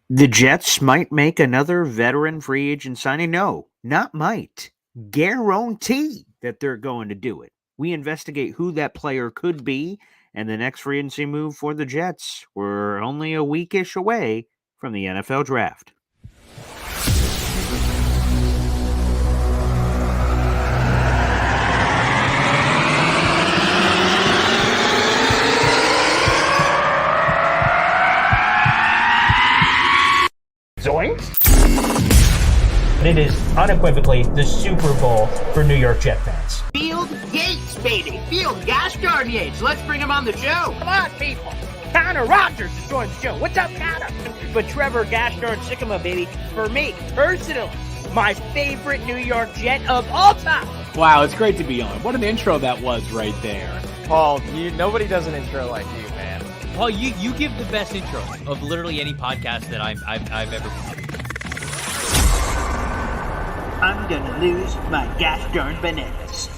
The Jets might make another veteran free agent signing. No, not might. Guarantee that they're going to do it. We investigate who that player could be and the next free agency move for the Jets. We're only a weekish away from the NFL draft. Zoinks! It is unequivocally the Super Bowl for New York Jet fans. Field Yates, baby. Field gosh darn Yates. Let's bring him on the show. Come on, people. Connor Rogers is joining the show. What's up, Connor? But Trevor gosh darn Sycamore, baby, for me, personally, my favorite New York Jet of all time. Wow, it's great to be on. What an intro that was right there. Paul, nobody does an intro like you, man. Paul, you give the best intro of literally any podcast that I've ever been. I'm gonna lose my gosh darn bananas.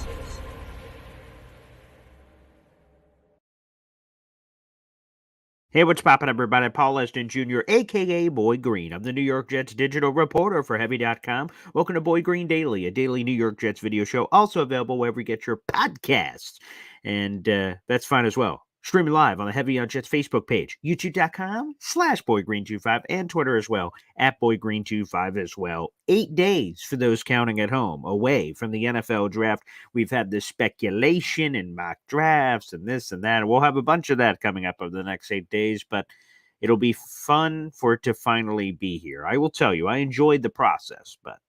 Hey, what's poppin', everybody? Paul Leston Jr., a.k.a. Boy Green. I'm the New York Jets digital reporter for Heavy.com. Welcome to Boy Green Daily, a daily New York Jets video show, also available wherever you get your podcasts. And that's fine as well. Streaming live on the Heavy on Jets Facebook page, youtube.com/BoyGreen25, and Twitter as well, @BoyGreen25 as well. 8 days for those counting at home, away from the NFL draft. We've had this speculation and mock drafts and this and that. We'll have a bunch of that coming up over the next 8 days, but it'll be fun for it to finally be here. I will tell you, I enjoyed the process, but,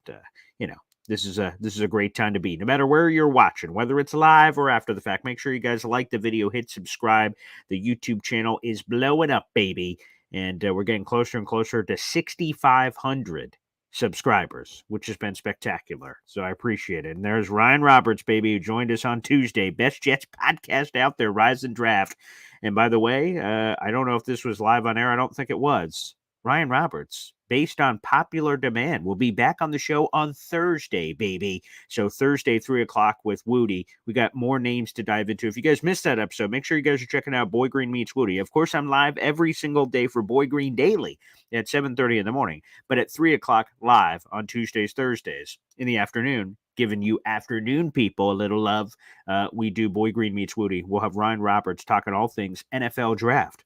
this is a great time to be. No matter where you're watching, whether it's live or after the fact, make sure you guys like the video, hit subscribe. The YouTube channel is blowing up, baby, and we're getting closer and closer to 6,500 subscribers, which has been spectacular. So I appreciate it. And there's Ryan Roberts, baby, who joined us on Tuesday. Best Jets podcast out there, Rise and Draft. And by the way, I don't know if this was live on air. I don't think it was. Ryan Roberts, based on popular demand, will be back on the show on Thursday, baby. So Thursday, 3 o'clock with Woody. We got more names to dive into. If you guys missed that episode, make sure you guys are checking out Boy Green Meets Woody. Of course, I'm live every single day for Boy Green Daily at 7:30 in the morning, but at 3 o'clock live on Tuesdays, Thursdays in the afternoon, giving you afternoon people a little love. We do Boy Green Meets Woody. We'll have Ryan Roberts talking all things NFL draft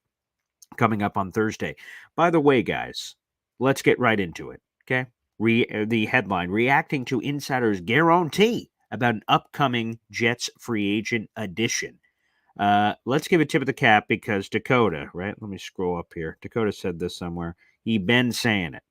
coming up on Thursday. By the way, guys, let's get right into it, okay? The headline, reacting to insiders' guarantee about an upcoming Jets free agent addition. Let's give a tip of the cap because Dakota, right? Let me scroll up here. Dakota said this somewhere. He been saying it.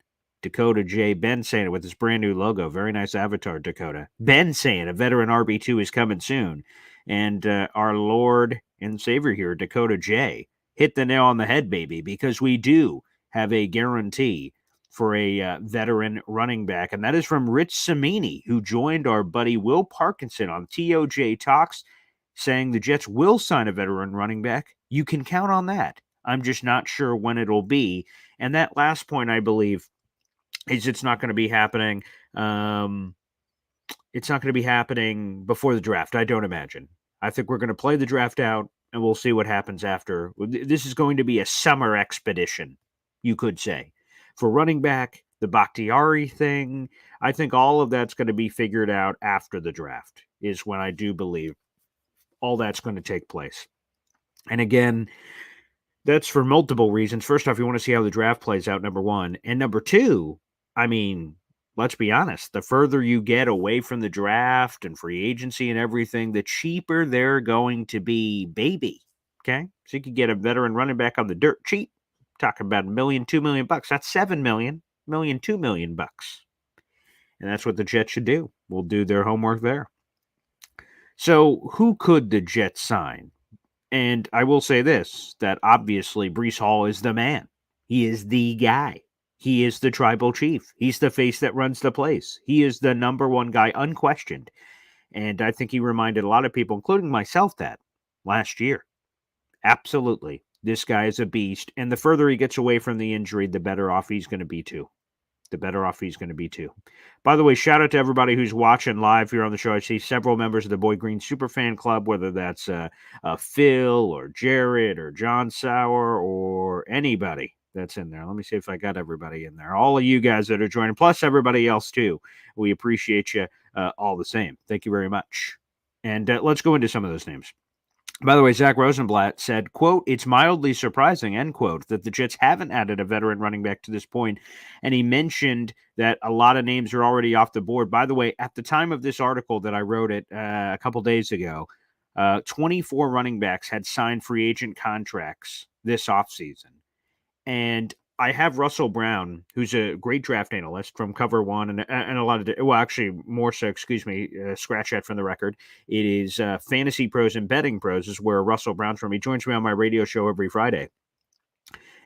Dakota J. Ben saying it with his brand new logo. Very nice avatar, Dakota. Ben saying a veteran RB2 is coming soon. And our Lord and Savior here, Dakota J., hit the nail on the head, baby, because we do have a guarantee for a veteran running back, and that is from Rich Cimini, who joined our buddy Will Parkinson on TOJ Talks, saying the Jets will sign a veteran running back. You can count on that. I'm just not sure when it'll be. And that last point, I believe, is it's not going to be happening. It's not going to be happening before the draft, I don't imagine. I think we're going to play the draft out, and we'll see what happens after. This is going to be a summer expedition, you could say. For running back, the Bakhtiari thing, I think all of that's going to be figured out after the draft, is when I do believe all that's going to take place. And again, that's for multiple reasons. First off, you want to see how the draft plays out, number one. And number two, I mean, let's be honest, the further you get away from the draft and free agency and everything, the cheaper they're going to be, baby. Okay? So you could get a veteran running back on the dirt cheap. Talking about $1 million, $2 million. That's $7 million, $2 million. And that's what the Jets should do. We'll do their homework there. So who could the Jets sign? And I will say this, that obviously Breece Hall is the man. He is the guy. He is the tribal chief. He's the face that runs the place. He is the number one guy, unquestioned. And I think he reminded a lot of people, including myself, that last year. Absolutely. This guy is a beast. And the further he gets away from the injury, the better off he's going to be too. By the way, shout out to everybody who's watching live here on the show. I see several members of the Boy Green Superfan Club, whether that's Phil or Jared or John Sauer or anybody that's in there. Let me see if I got everybody in there. All of you guys that are joining, plus everybody else too. We appreciate you all the same. Thank you very much. And let's go into some of those names. By the way, Zach Rosenblatt said, quote, "It's mildly surprising," end quote, that the Jets haven't added a veteran running back to this point. And he mentioned that a lot of names are already off the board. By the way, at the time of this article that I wrote it a couple days ago, 24 running backs had signed free agent contracts this offseason. And I have Russell Brown, who's a great draft analyst from Cover One and a lot of, well, actually more so, excuse me, scratch that from the record. It is Fantasy Pros and Betting Pros is where Russell Brown's from. He joins me on my radio show every Friday.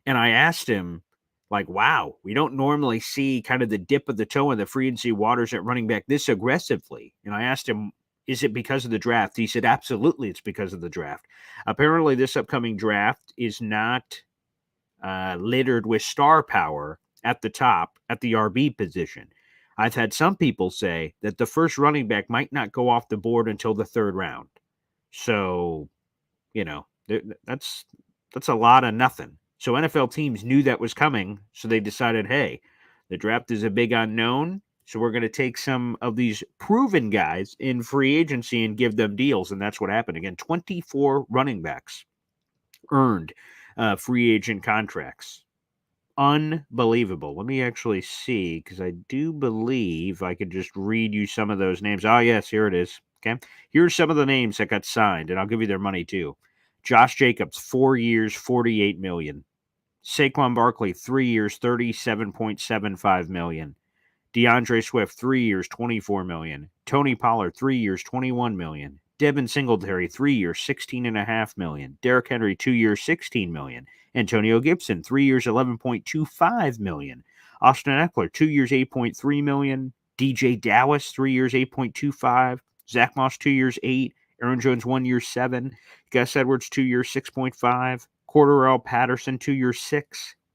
And I asked him, like, wow, we don't normally see kind of the dip of the toe in the free agency waters at running back this aggressively. And I asked him, is it because of the draft? He said, absolutely, it's because of the draft. Apparently, this upcoming draft is not littered with star power at the top at the RB position. I've had some people say that the first running back might not go off the board until the third round. So, you know, that's a lot of nothing. So NFL teams knew that was coming, so they decided, hey, the draft is a big unknown, so we're going to take some of these proven guys in free agency and give them deals, and that's what happened. Again, 24 running backs earned free agent contracts. Unbelievable. Let me actually see, because I do believe I could just read you some of those names. Oh, yes, here it is. Okay. Here's some of the names that got signed, and I'll give you their money too. Josh Jacobs, 4 years, $48 million. Saquon Barkley, 3 years, $37.75 million. DeAndre Swift, 3 years, $24 million. Tony Pollard, 3 years, $21 million. Devin Singletary, 3 years, $16.5 million. Derrick Henry, 2 years, $16 million. Antonio Gibson, 3 years, $11.25 million. Austin Eckler, 2 years, $8.3 million. DJ Dallas, 3 years, $8.25. Zach Moss, 2 years, $8. Aaron Jones, 1 year, $7. Gus Edwards, 2 years, $6.5. Cordarrelle Patterson, 2 years, $6.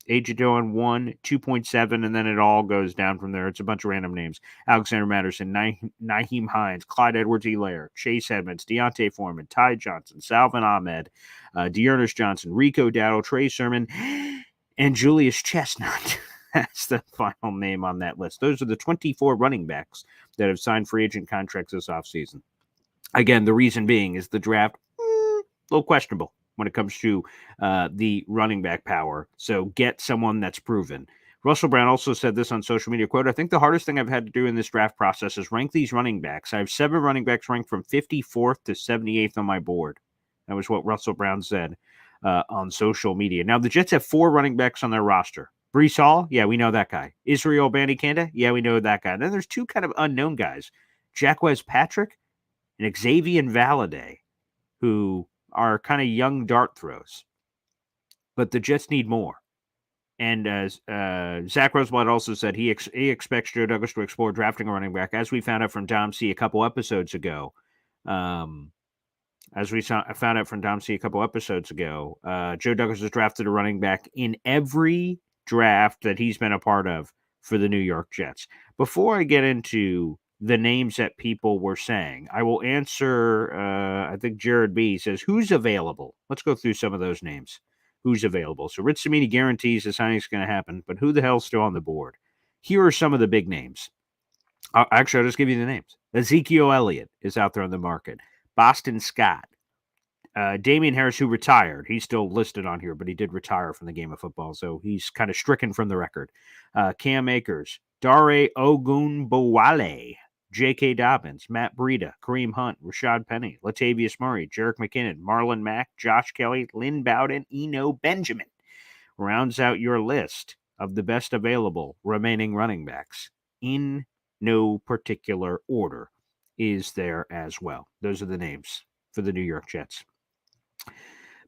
AJ Dillon 1, 2.7, and then it all goes down from there. It's a bunch of random names. Alexander Matterson, Nyheim Hines, Clyde Edwards-Helaire, Chase Edmonds, Deontay Foreman, Ty Johnson, Salvin Ahmed, Dearness Johnson, Rico Dowdle, Trey Sermon, and Julius Chestnut. That's the final name on that list. Those are the 24 running backs that have signed free agent contracts this offseason. Again, the reason being is the draft, a little questionable when it comes to the running back power. So get someone that's proven. Russell Brown also said this on social media, quote, "I think the hardest thing I've had to do in this draft process is rank these running backs. I have 7 running backs ranked from 54th to 78th on my board." That was what Russell Brown said on social media. Now, the Jets have 4 running backs on their roster. Breece Hall, yeah, we know that guy. Israel Bandikanda, yeah, we know that guy. Then there's 2 kind of unknown guys, Jacquez Patrick and Xavier Valade, who are kind of young dart throws. But the Jets need more. And as Zach Rosenblatt also said, he expects Joe Douglas to explore drafting a running back, as we found out from Dom C a couple episodes ago. Joe Douglas has drafted a running back in every draft that he's been a part of for the New York Jets. Before I get into the names that people were saying, I will answer, I think Jared B says, who's available? Let's go through some of those names. Who's available? So Rich Cimini guarantees the signing's going to happen, but who the hell's still on the board? Here are some of the big names. Actually, I'll just give you the names. Ezekiel Elliott is out there on the market. Boston Scott. Damian Harris, who retired. He's still listed on here, but he did retire from the game of football, so he's kind of stricken from the record. Cam Akers. Dare Ogunbowale. J.K. Dobbins, Matt Breida, Kareem Hunt, Rashad Penny, Latavius Murray, Jerick McKinnon, Marlon Mack, Josh Kelly, Lynn Bowden, Eno Benjamin. Rounds out your list of the best available remaining running backs in no particular order is there as well. Those are the names for the New York Jets.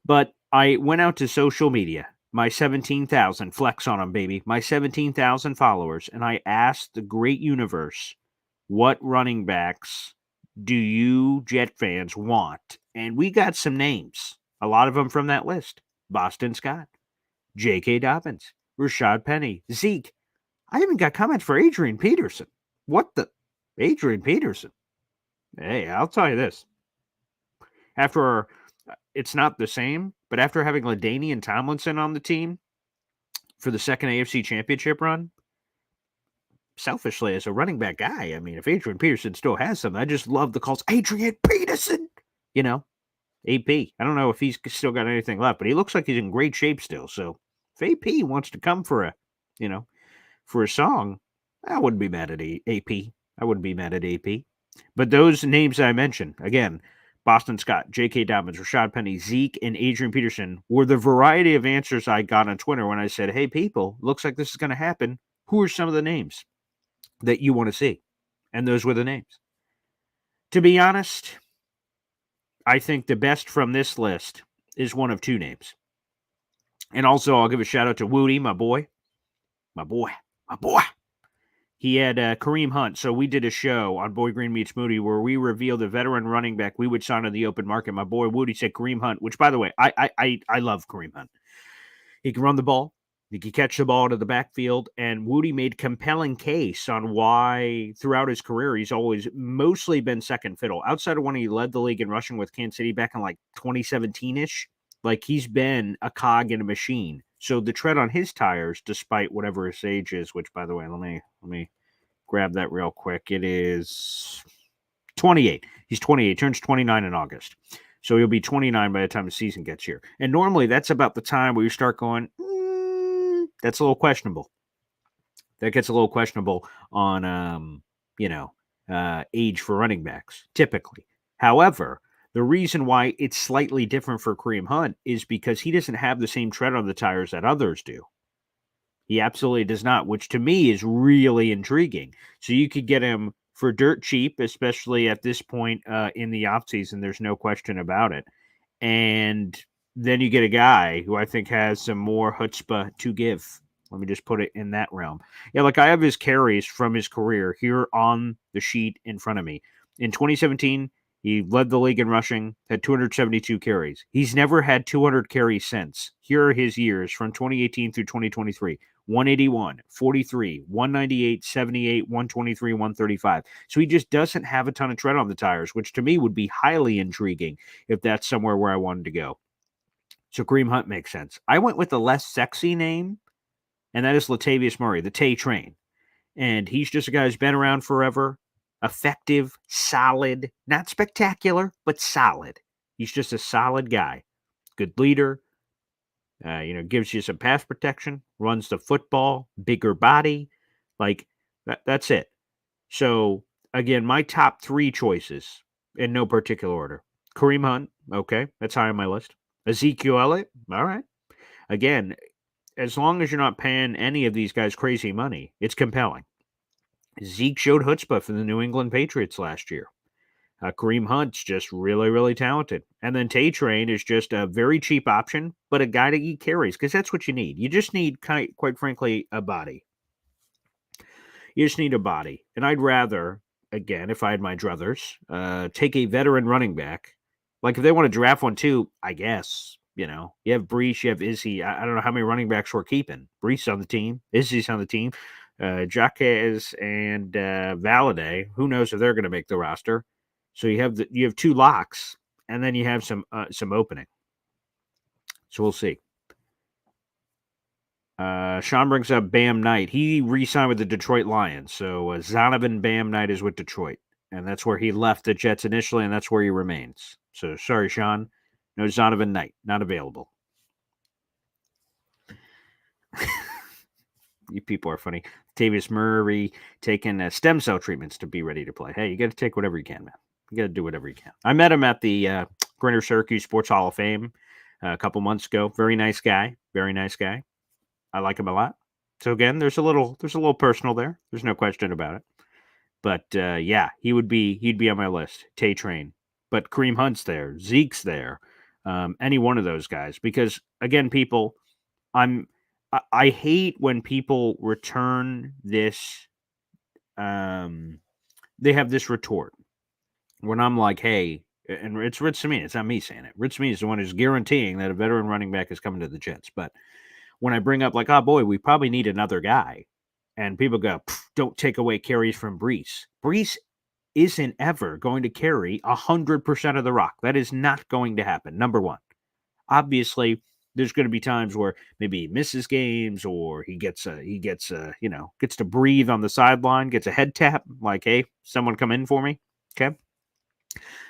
But I went out to social media, my 17,000, flex on them, baby, my 17,000 followers, and I asked the great universe, what running backs do you Jet fans want? And we got some names, a lot of them from that list. Boston Scott, J.K. Dobbins, Rashad Penny, Zeke. I even got comments for Adrian Peterson. What the? Adrian Peterson? Hey, I'll tell you this. It's not the same, but after having LaDainian Tomlinson on the team, for the second AFC Championship run, selfishly, as a running back guy, I mean, if Adrian Peterson still has some, I just love the calls. Adrian Peterson! You know, AP. I don't know if he's still got anything left, but he looks like he's in great shape still. So if AP wants to come for for a song, I wouldn't be mad at AP. I wouldn't be mad at AP. But those names I mentioned, again, Boston Scott, J.K. Dobbins, Rashad Penny, Zeke, and Adrian Peterson were the variety of answers I got on Twitter when I said, hey, people, looks like this is going to happen. Who are some of the names that you want to see? And those were the names. To be honest, I think the best from this list is one of two names. And also, I'll give a shout out to Woody, my boy. He had Kareem Hunt. So we did a show on Boy Green Meets Moody where we revealed a veteran running back we would sign on the open market. My boy Woody said Kareem Hunt, which, by the way, I love Kareem Hunt. He can run the ball. He can catch the ball to the backfield. And Woody made compelling case on why throughout his career he's always mostly been second fiddle. Outside of when he led the league in rushing with Kansas City back in like 2017-ish, like he's been a cog in a machine. So the tread on his tires, despite whatever his age is, which, by the way, let me grab that real quick. It is 28. He's 28. Turns 29 in August. So he'll be 29 by the time the season gets here. And normally that's about the time where you start going, that's a little questionable. That gets a little questionable on, age for running backs, typically. However, the reason why it's slightly different for Kareem Hunt is because he doesn't have the same tread on the tires that others do. He absolutely does not, which to me is really intriguing. So you could get him for dirt cheap, especially at this point in the offseason. There's no question about it. And then you get a guy who I think has some more chutzpah to give. Let me just put it in that realm. Yeah, like I have his carries from his career here on the sheet in front of me. In 2017, he led the league in rushing, had 272 carries. He's never had 200 carries since. Here are his years from 2018 through 2023. 181, 43, 198, 78, 123, 135. So he just doesn't have a ton of tread on the tires, which to me would be highly intriguing if that's somewhere where I wanted to go. So Kareem Hunt makes sense. I went with the less sexy name, and that is Latavius Murray, the Tay Train. And he's just a guy who's been around forever, effective, solid, not spectacular, but solid. He's just a solid guy. Good leader. Gives you some pass protection, runs the football, bigger body. Like, that's it. So, again, my top three choices in no particular order. Kareem Hunt, okay, that's high on my list. Ezekiel Elliott, all right. Again, as long as you're not paying any of these guys crazy money, it's compelling. Zeke showed chutzpah for the New England Patriots last year. Kareem Hunt's just really, really talented. And then Tay Train is just a very cheap option, but a guy that he carries, because that's what you need. You just need, quite frankly, a body. You just need a body. And I'd rather, again, if I had my druthers, take a veteran running back. Like if they want to draft one too, I guess, you have Breece, you have Izzy. I don't know how many running backs we're keeping. Breece on the team. Izzy's on the team. Jaquez and Valladay. Who knows if they're going to make the roster. So you have two locks, and then you have some opening. So we'll see. Sean brings up Bam Knight. He re-signed with the Detroit Lions. So Zonovan Bam Knight is with Detroit. And that's where he left the Jets initially, and that's where he remains. So sorry, Sean. No Zonovan Knight. Not available. You people are funny. Tavius Murray taking stem cell treatments to be ready to play. Hey, you got to take whatever you can, man. You got to do whatever you can. I met him at the Greater Syracuse Sports Hall of Fame a couple months ago. Very nice guy. Very nice guy. I like him a lot. So again, there's a little personal there. There's no question about it. But yeah, he'd be on my list. Tay Train. But Kareem Hunt's there. Zeke's there. Any one of those guys. Because again, people, I hate when people return this. They have this retort when I'm like, hey, and it's Rich Samine. It's not me saying it. Rich Samine is the one who's guaranteeing that a veteran running back is coming to the Jets. But when I bring up like, oh boy, we probably need another guy, and people go, don't take away carries from Breece. Breece isn't ever going to carry 100% of the rock. That is not going to happen. Number one. Obviously, there's going to be times where maybe he misses games or he gets to breathe on the sideline, gets a head tap like, hey, someone come in for me. Okay.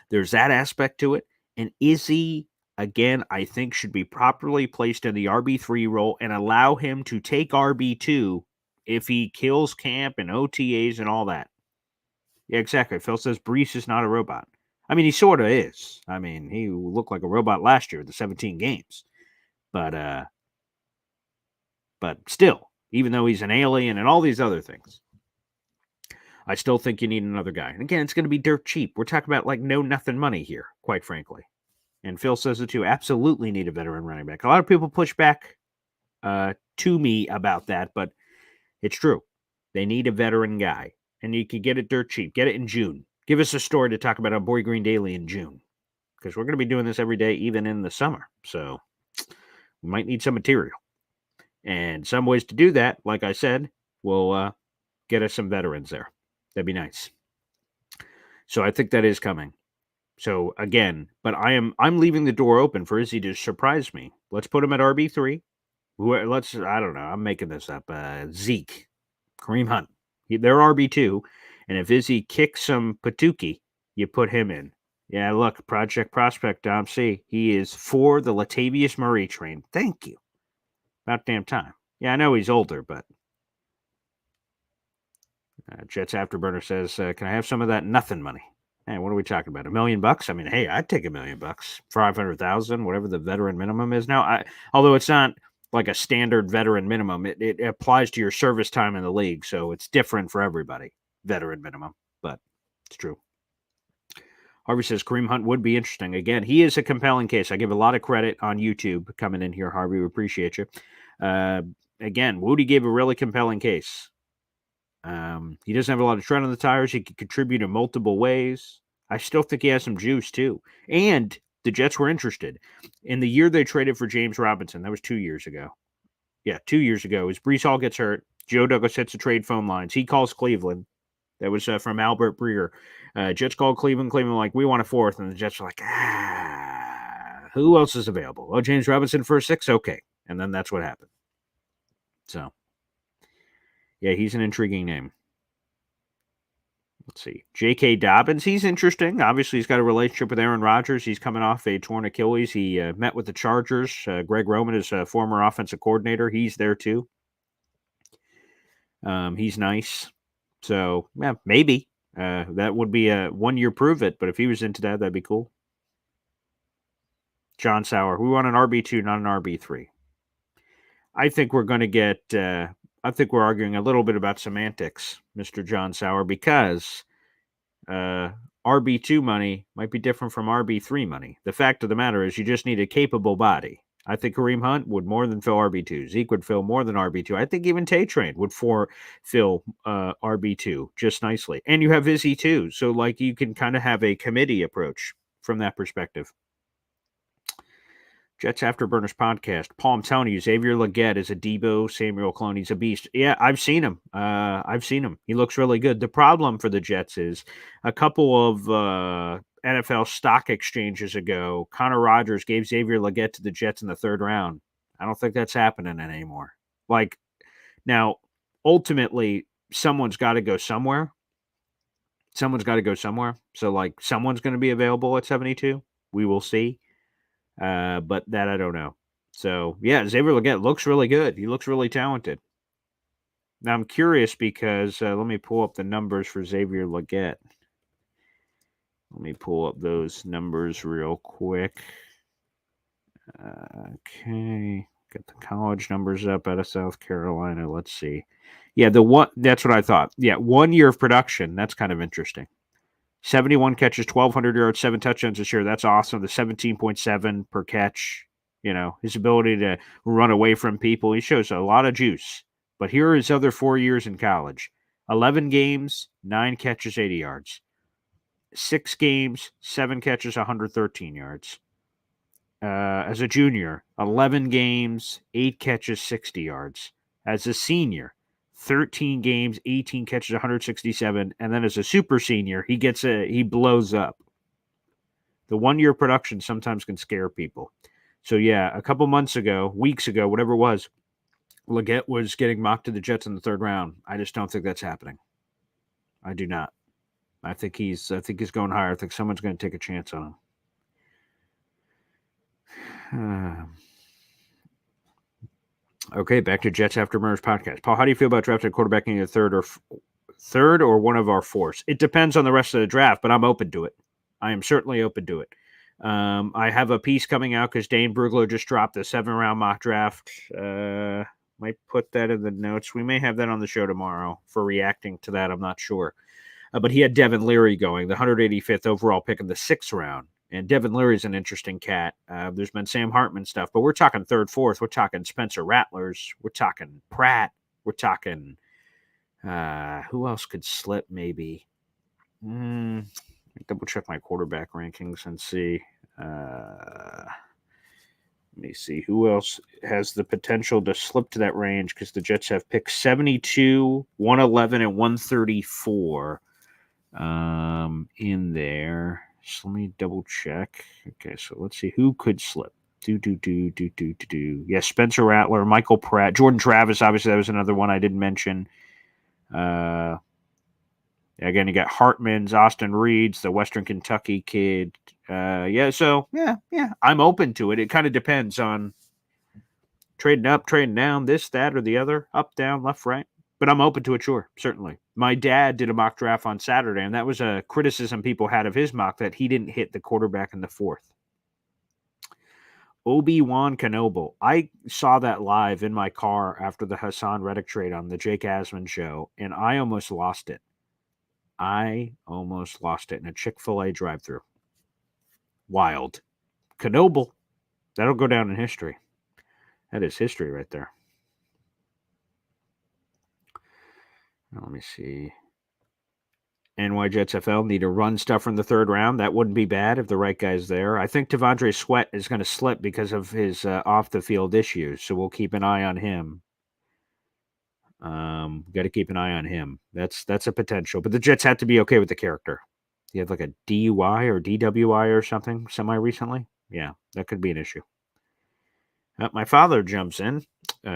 There's that aspect to it. And Izzy, again, I think should be properly placed in the RB3 role and allow him to take RB2 if he kills camp and OTAs and all that. Yeah, exactly. Phil says Breece is not a robot. I mean, he sort of is. I mean, he looked like a robot last year, the 17 games. But still, even though he's an alien and all these other things, I still think you need another guy. And again, it's going to be dirt cheap. We're talking about like no nothing money here, quite frankly. And Phil says it too. Absolutely need a veteran running back. A lot of people push back to me about that, but it's true. They need a veteran guy, and you can get it dirt cheap. Get it in June. Give us a story to talk about on Boy Green Daily in June, because we're going to be doing this every day, even in the summer. So we might need some material. And some ways to do that, like I said, will get us some veterans there. That'd be nice. So I think that is coming. So again, but I'm leaving the door open for Izzy to surprise me. Let's put him at RB3. I don't know. I'm making this up. Zeke, Kareem Hunt. They're RB2. And if Izzy kicks some Patuki, you put him in. Yeah, look, Project Prospect, Dom C. He is for the Latavius Murray train. Thank you. About damn time. Yeah, I know he's older, but Jets Afterburner says, can I have some of that nothing money? Hey, what are we talking about? $1 million? I mean, hey, I'd take $1 million. 500,000, whatever the veteran minimum is now. Although it's not like a standard veteran minimum, it applies to your service time in the league, so it's different for everybody. Veteran minimum, but it's true. Harvey says Kareem Hunt would be interesting. Again, he is a compelling case. I give a lot of credit on YouTube coming in here, Harvey. We appreciate you. Again, Woody gave a really compelling case. He doesn't have a lot of tread on the tires. He can contribute in multiple ways. I still think he has some juice, too. And the Jets were interested. In the year they traded for James Robinson, that was 2 years ago. Yeah, 2 years ago, as Breece Hall gets hurt, Joe Douglas hits the trade phone lines. He calls Cleveland. That was from Albert Breer. Jets called Cleveland. Cleveland like, we want a fourth. And the Jets were like, who else is available? Oh, James Robinson for a 6? Okay. And then that's what happened. So, yeah, he's an intriguing name. Let's see. J.K. Dobbins, he's interesting. Obviously, he's got a relationship with Aaron Rodgers. He's coming off a torn Achilles. He met with the Chargers. Greg Roman is a former offensive coordinator. He's there, too. He's nice. So, yeah, maybe. That would be a 1 year prove it, but if he was into that, that'd be cool. John Sauer, we want an RB2, not an RB3. I think we're going to get, I think we're arguing a little bit about semantics, Mr. John Sauer, because RB2 money might be different from RB3 money. The fact of the matter is you just need a capable body. I think Kareem Hunt would more than fill RB2. Zeke would fill more than RB2. I think even Tay Train would fill RB2 just nicely. And you have Izzy too. So, like, you can kind of have a committee approach from that perspective. Jets Afterburners podcast. Paul, I'm telling you, Xavier Legette is a Debo Samuel clone. He's a beast. Yeah, I've seen him. He looks really good. The problem for the Jets is a couple of NFL stock exchanges ago, Connor Rogers gave Xavier Legette to the Jets in the 3rd round. I don't think that's happening anymore. Like, now, ultimately, someone's got to go somewhere. So, like, someone's going to be available at 72. We will see. But that I don't know. So, yeah, Xavier Legette looks really good. He looks really talented. Now, I'm curious because let me pull up the numbers for Xavier Legette. Let me pull up those numbers real quick. Okay. Got the college numbers up out of South Carolina. Let's see. Yeah, that's what I thought. Yeah, 1 year of production. That's kind of interesting. 71 catches, 1,200 yards, 7 touchdowns this year. That's awesome. The 17.7 per catch, his ability to run away from people. He shows a lot of juice. But here are his other 4 years in college. 11 games, 9 catches, 80 yards. 6 games, 7 catches, 113 yards. As a junior, 11 games, 8 catches, 60 yards. As a senior, 13 games, 18 catches, 167. And then as a super senior, he blows up. The 1 year production sometimes can scare people. So, yeah, a couple months ago, weeks ago, whatever it was, Leggett was getting mocked to the Jets in the third round. I just don't think that's happening. I do not. I think he's going higher. I think someone's going to take a chance on him. Okay, back to Jets After Murders podcast. Paul, how do you feel about drafting a quarterback in your third or one of our fourths? It depends on the rest of the draft, but I'm open to it. I am certainly open to it. I have a piece coming out because Dane Brugler just dropped the 7-round mock draft. Might put that in the notes. We may have that on the show tomorrow for reacting to that. I'm not sure. But he had Devin Leary going, the 185th overall pick in the 6th round. And Devin Leary's an interesting cat. There's been Sam Hartman stuff, but we're talking third, fourth. We're talking Spencer Rattlers. We're talking Pratt. We're talking who else could slip maybe? Double check my quarterback rankings and see. Let me see who else has the potential to slip to that range because the Jets have picked 72, 111, and 134 in there. So let me double check. Okay, so let's see who could slip. Yeah, Spencer Rattler, Michael Pratt, Jordan Travis. Obviously, that was another one I didn't mention. Again, you got Hartman's, Austin Reed's, the Western Kentucky kid. Yeah, I'm open to it. It kind of depends on trading up, trading down, this, that, or the other, up, down, left, right. But I'm open to it, sure, certainly. My dad did a mock draft on Saturday, and that was a criticism people had of his mock that he didn't hit the quarterback in the 4th. Obi-Wan Kenobi. I saw that live in my car after the Hassan Reddick trade on the Jake Asman show, and I almost lost it. I almost lost it in a Chick-fil-A drive-thru. Wild. Kenobi. That'll go down in history. That is history right there. Let me see. NY Jets FL need to run stuff from the 3rd round. That wouldn't be bad if the right guy's there. I think Devondre Sweat is going to slip because of his off-the-field issues, so we'll keep an eye on him. Got to keep an eye on him. That's a potential. But the Jets have to be okay with the character. You have like a DUI or DWI or something semi-recently? Yeah, that could be an issue. My father jumps in.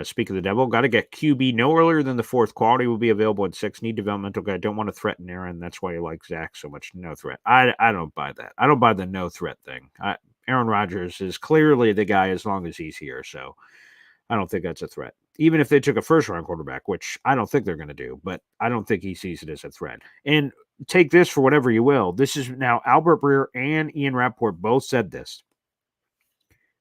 Speak of the devil. Got to get QB no earlier than the 4th. Quality will be available at 6. Need developmental guy. Don't want to threaten Aaron. That's why you like Zach so much. No threat. I don't buy that. I don't buy the no threat thing. Aaron Rodgers is clearly the guy as long as he's here. So I don't think that's a threat. Even if they took a 1st-round quarterback, which I don't think they're going to do, but I don't think he sees it as a threat. And take this for whatever you will. This is now Albert Breer and Ian Rappaport both said this,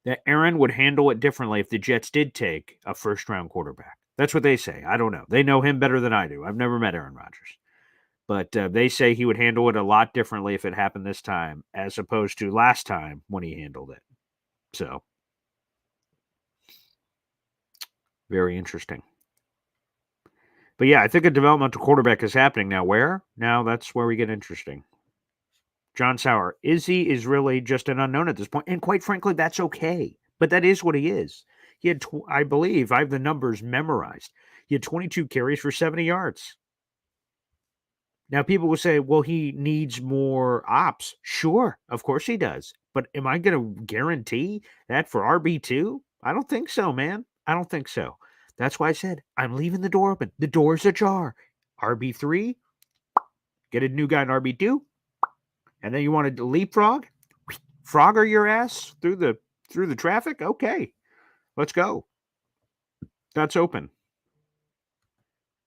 that Aaron would handle it differently if the Jets did take a 1st-round quarterback. That's what they say. I don't know. They know him better than I do. I've never met Aaron Rodgers. But they say he would handle it a lot differently if it happened this time as opposed to last time when he handled it. So, very interesting. But yeah, I think a developmental quarterback is happening now. Where? Now that's where we get interesting. John Sauer, Izzy is really just an unknown at this point. And quite frankly, that's okay. But that is what he is. He had, I believe, I have the numbers memorized. He had 22 carries for 70 yards. Now, people will say, well, he needs more ops. Sure, of course he does. But am I going to guarantee that for RB2? I don't think so, man. I don't think so. That's why I said, I'm leaving the door open. The door's ajar. RB3, get a new guy in RB2, and then you want to leapfrog? Frogger your ass through the traffic? Okay, let's go. That's open.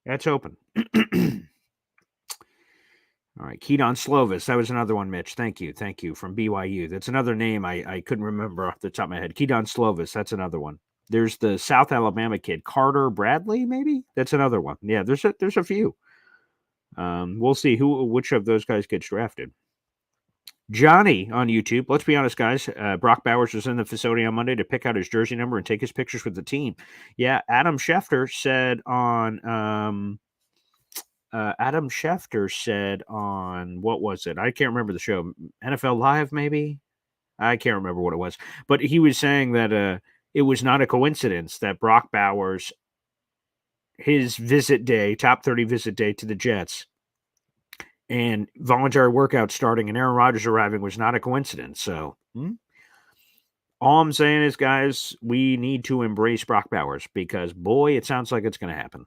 That's open. All right, Keaton Slovis. That was another one, Mitch. Thank you from BYU. That's another name I couldn't remember off the top of my head. Keaton Slovis. That's another one. There's the South Alabama kid, Carter Bradley, maybe? That's another one. Yeah, there's a few. We'll see which of those guys gets drafted. Johnny on YouTube. Let's be honest, guys. Brock Bowers was in the facility on Monday to pick out his jersey number and take his pictures with the team. Yeah, Adam Schefter said on what was it? I can't remember the show. NFL Live, maybe? I can't remember what it was. But he was saying that it was not a coincidence that Brock Bowers, his visit day, top 30 visit day to the Jets, and voluntary workout starting and Aaron Rodgers arriving was not a coincidence. So All I'm saying is, guys, we need to embrace Brock Bowers because, boy, it sounds like it's going to happen.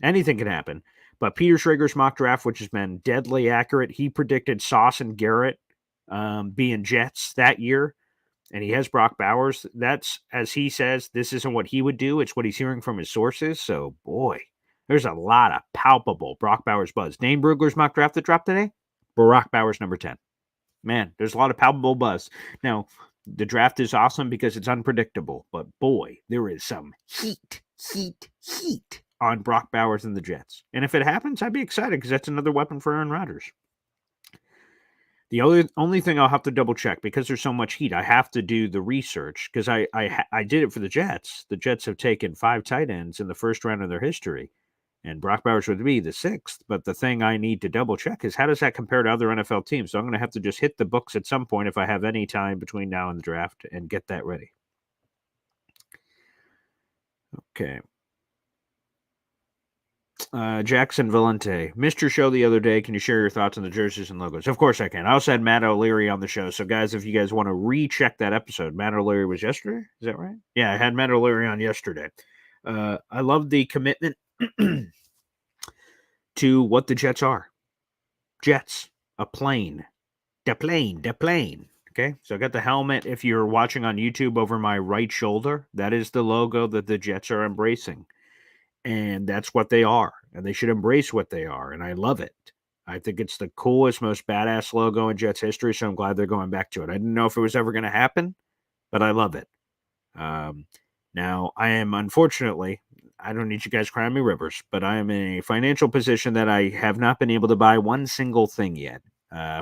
Anything can happen. But Peter Schrager's mock draft, which has been deadly accurate, he predicted Sauce and Garrett being Jets that year, and he has Brock Bowers. That's, as he says, this isn't what he would do. It's what he's hearing from his sources. So, boy, there's a lot of palpable Brock Bowers buzz. Dane Brugler's mock draft that dropped today, Brock Bowers number 10. Man, there's a lot of palpable buzz. Now, the draft is awesome because it's unpredictable, but boy, there is some heat on Brock Bowers and the Jets. And if it happens, I'd be excited because that's another weapon for Aaron Rodgers. The only thing I'll have to double check, because there's so much heat, I have to do the research because I did it for the Jets. The Jets have taken 5 tight ends in the first round of their history, and Brock Bowers would be the 6th. But the thing I need to double check is how does that compare to other NFL teams? So I'm going to have to just hit the books at some point if I have any time between now and the draft and get that ready. Okay. Jackson Valente, missed your show the other day. Can you share your thoughts on the jerseys and logos? Of course I can. I also had Matt O'Leary on the show. So, guys, if you guys want to recheck that episode, Matt O'Leary was yesterday. Is that right? Yeah, I had Matt O'Leary on yesterday. I love the commitment to what the Jets are. Jets, a plane. The plane. Okay, so I got the helmet. If you're watching on YouTube over my right shoulder, that is the logo that the Jets are embracing. And that's what they are. And they should embrace what they are. And I love it. I think it's the coolest, most badass logo in Jets history. So I'm glad they're going back to it. I didn't know if it was ever going to happen, but I love it. Now, I am, unfortunately, I don't need you guys crying me rivers, but I am in a financial position that I have not been able to buy one single thing yet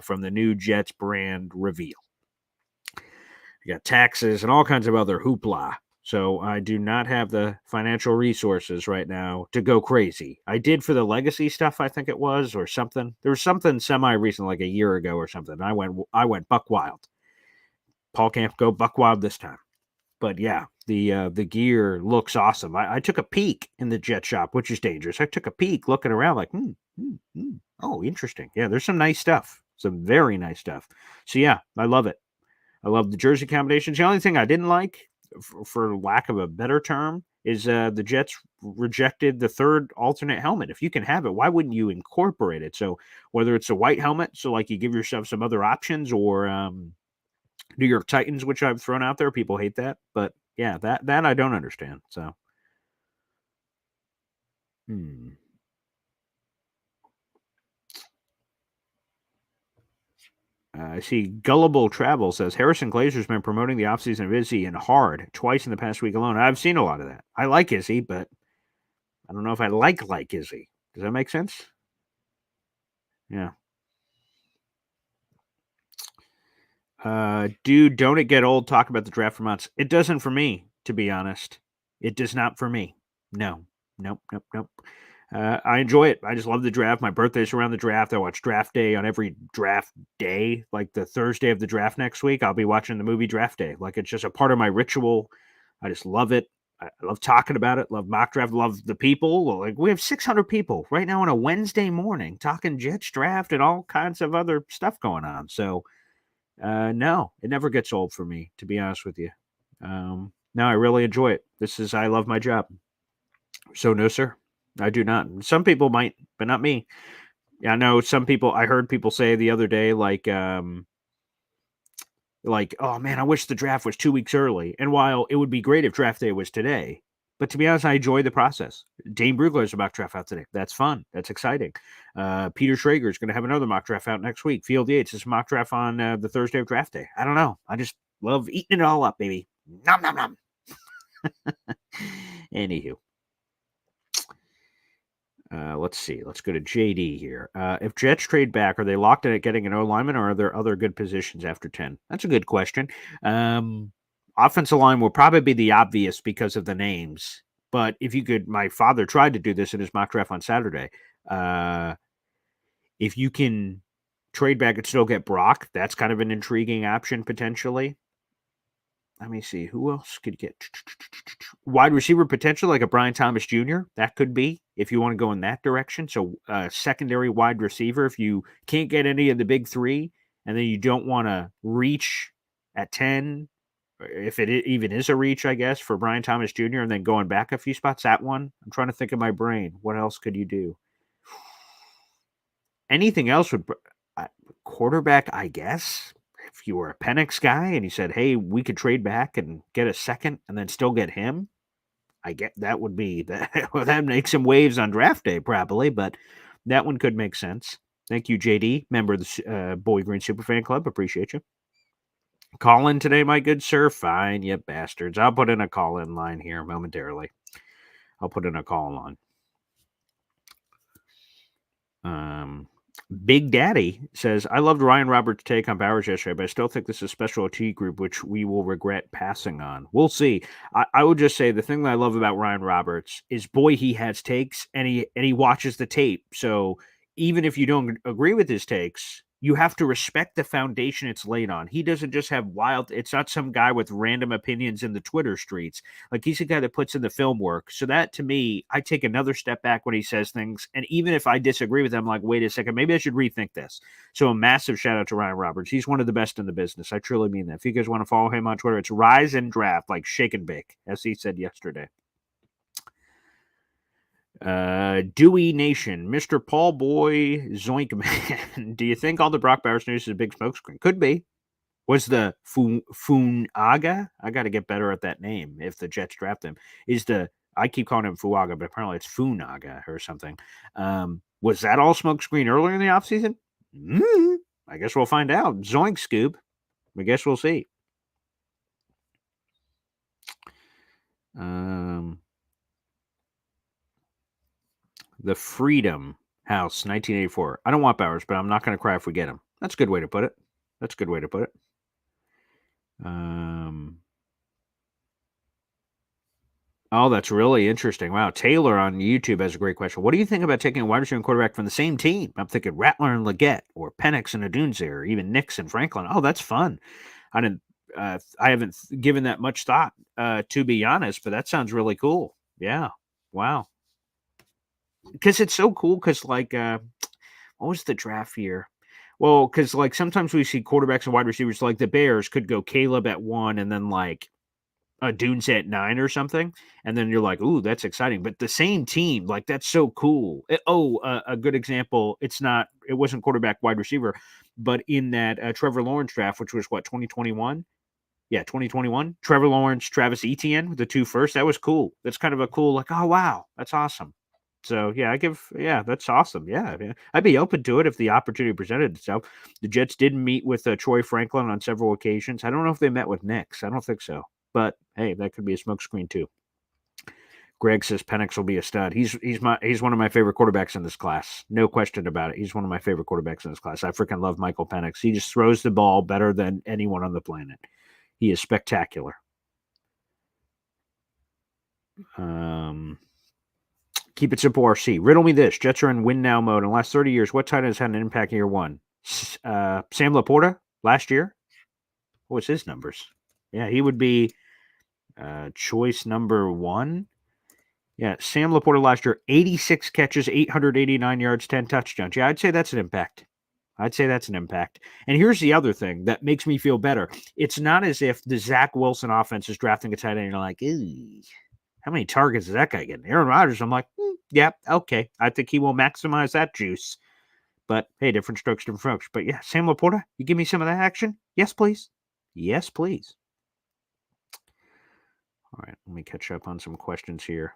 from the new Jets brand reveal. You got taxes and all kinds of other hoopla. So I do not have the financial resources right now to go crazy. I did for the legacy stuff, I think it was, or something. There was something semi-recent, like a year ago or something. I went buck wild. Paul can't go buck wild this time. But yeah, the gear looks awesome. I took a peek in the Jet shop, which is dangerous. I took a peek looking around like, oh, interesting. Yeah, there's some nice stuff. Some very nice stuff. So yeah, I love it. I love the jersey combinations. The only thing I didn't like, for lack of a better term, is the Jets rejected the third alternate helmet. If you can have it, why wouldn't you incorporate it? So whether it's a white helmet, so like you give yourself some other options, or New York Titans, which I've thrown out there, people hate that, but yeah, that I don't understand. So, I see Gullible Travel says Harrison Glazer's been promoting the offseason of Izzy and Hard twice in the past week alone. I've seen a lot of that. I like Izzy, but I don't know if I like Izzy. Does that make sense? Yeah. Dude, don't it get old talking about the draft for months? It doesn't for me, to be honest. It does not for me. No. Nope. I enjoy it. I just love the draft. My birthday's around the draft. I watch Draft Day on every draft day. Like the Thursday of the draft next week, I'll be watching the movie Draft Day. Like it's just a part of my ritual. I just love it. I love talking about it. Love mock draft. Love the people. Like we have 600 people right now on a Wednesday morning talking Jets draft and all kinds of other stuff going on. So, no, it never gets old for me, to be honest with you. No, I really enjoy it. I love my job. So, no, sir. I do not. Some people might, but not me. Yeah, I know some people. I heard people say the other day, like, oh man, I wish the draft was 2 weeks early. And while it would be great if draft day was today, but to be honest, I enjoy the process. Dane Brugler is mock draft out today. That's fun. That's exciting. Peter Schrager is going to have another mock draft out next week. Field Yates is mock draft on the Thursday of draft day. I don't know. I just love eating it all up, baby. Nom nom nom. Anywho. Let's see. Let's go to JD here. If Jets trade back, are they locked in at getting an O-lineman, or are there other good positions after 10? That's a good question. Offensive line will probably be the obvious because of the names. But if you could, my father tried to do this in his mock draft on Saturday. If you can trade back and still get Brock, that's kind of an intriguing option potentially. Let me see. Who else could get wide receiver potential, like a Brian Thomas Jr.? That could be, if you want to go in that direction. So secondary wide receiver, if you can't get any of the big three, and then you don't want to reach at 10 if it even is a reach, I guess, for Brian Thomas Jr. and then going back a few spots, that one. I'm trying to think in my brain. What else could you do? Anything else would quarterback, I guess. If you were a Penix guy and you said, "Hey, we could trade back and get a second and then still get him," I get that would be that. Well, that makes some waves on draft day probably, but that one could make sense. Thank you, JD, member of the Boy Green Superfan Club. Appreciate you. Call in today, my good sir. Fine, you bastards. I'll put in a call in line here momentarily. I'll put in a call line. Big Daddy says, I loved Ryan Roberts' take on Bowers yesterday, but I still think this is a special T group, which we will regret passing on. We'll see. I would just say the thing that I love about Ryan Roberts is, boy, he has takes and he watches the tape. So even if you don't agree with his takes, you have to respect the foundation it's laid on. He doesn't just have it's not some guy with random opinions in the Twitter streets. Like, he's a guy that puts in the film work. So that, to me, I take another step back when he says things. And even if I disagree with him, like, wait a second, maybe I should rethink this. So a massive shout out to Ryan Roberts. He's one of the best in the business. I truly mean that. If you guys want to follow him on Twitter, it's Rise and Draft, like shake and bake, as he said yesterday. Dewey Nation, Mr. Paul Boy Zoinkman. Do you think all the Brock Bowers news is a big smokescreen? Could be. Was the Funaga? I got to get better at that name if the Jets draft him. I keep calling him Fuaga, but apparently it's Funaga or something. Was that all smokescreen earlier in the offseason? I guess we'll find out. Zoink Scoop. I guess we'll see. The Freedom House, 1984. I don't want Bowers, but I'm not going to cry if we get him. That's a good way to put it. Oh, that's really interesting. Wow. Taylor on YouTube has a great question. What do you think about taking a wide receiver and quarterback from the same team? I'm thinking Rattler and Leggett, or Penix and Adunze, or even Nix and Franklin. Oh, that's fun. I haven't given that much thought, to be honest, but that sounds really cool. Yeah. Wow. Because it's so cool. Because what was the draft year? Well, because sometimes we see quarterbacks and wide receivers, like the Bears could go Caleb at 1 and then Dunes at 9 or something, and then you're like, ooh, that's exciting. But the same team, that's so cool. A good example. It wasn't quarterback, wide receiver, but in that Trevor Lawrence draft, which was 2021. Yeah, 2021. Trevor Lawrence, Travis Etienne with the 2 first. That was cool. That's kind of a cool, oh wow, that's awesome. So yeah, that's awesome. Yeah, I'd be open to it if the opportunity presented itself. The Jets did meet with Troy Franklin on several occasions. I don't know if they met with Nix. I don't think so. But hey, that could be a smokescreen too. Greg says Penix will be a stud. He's one of my favorite quarterbacks in this class. No question about it. He's one of my favorite quarterbacks in this class. I freaking love Michael Penix. He just throws the ball better than anyone on the planet. He is spectacular. Keep it simple, RC. Riddle me this. Jets are in win now mode. In the last 30 years, what tight end has had an impact in year 1? Sam Laporta last year? What was his numbers? Yeah, he would be choice number 1. Yeah, Sam Laporta last year, 86 catches, 889 yards, 10 touchdowns. Yeah, I'd say that's an impact. And here's the other thing that makes me feel better. It's not as if the Zach Wilson offense is drafting a tight end and you're like, ew, how many targets is that guy getting? Aaron Rodgers, I'm like, yeah, okay. I think he will maximize that juice. But hey, different strokes, different folks. But yeah, Sam Laporta, you give me some of that action? Yes, please. Yes, please. All right, let me catch up on some questions here.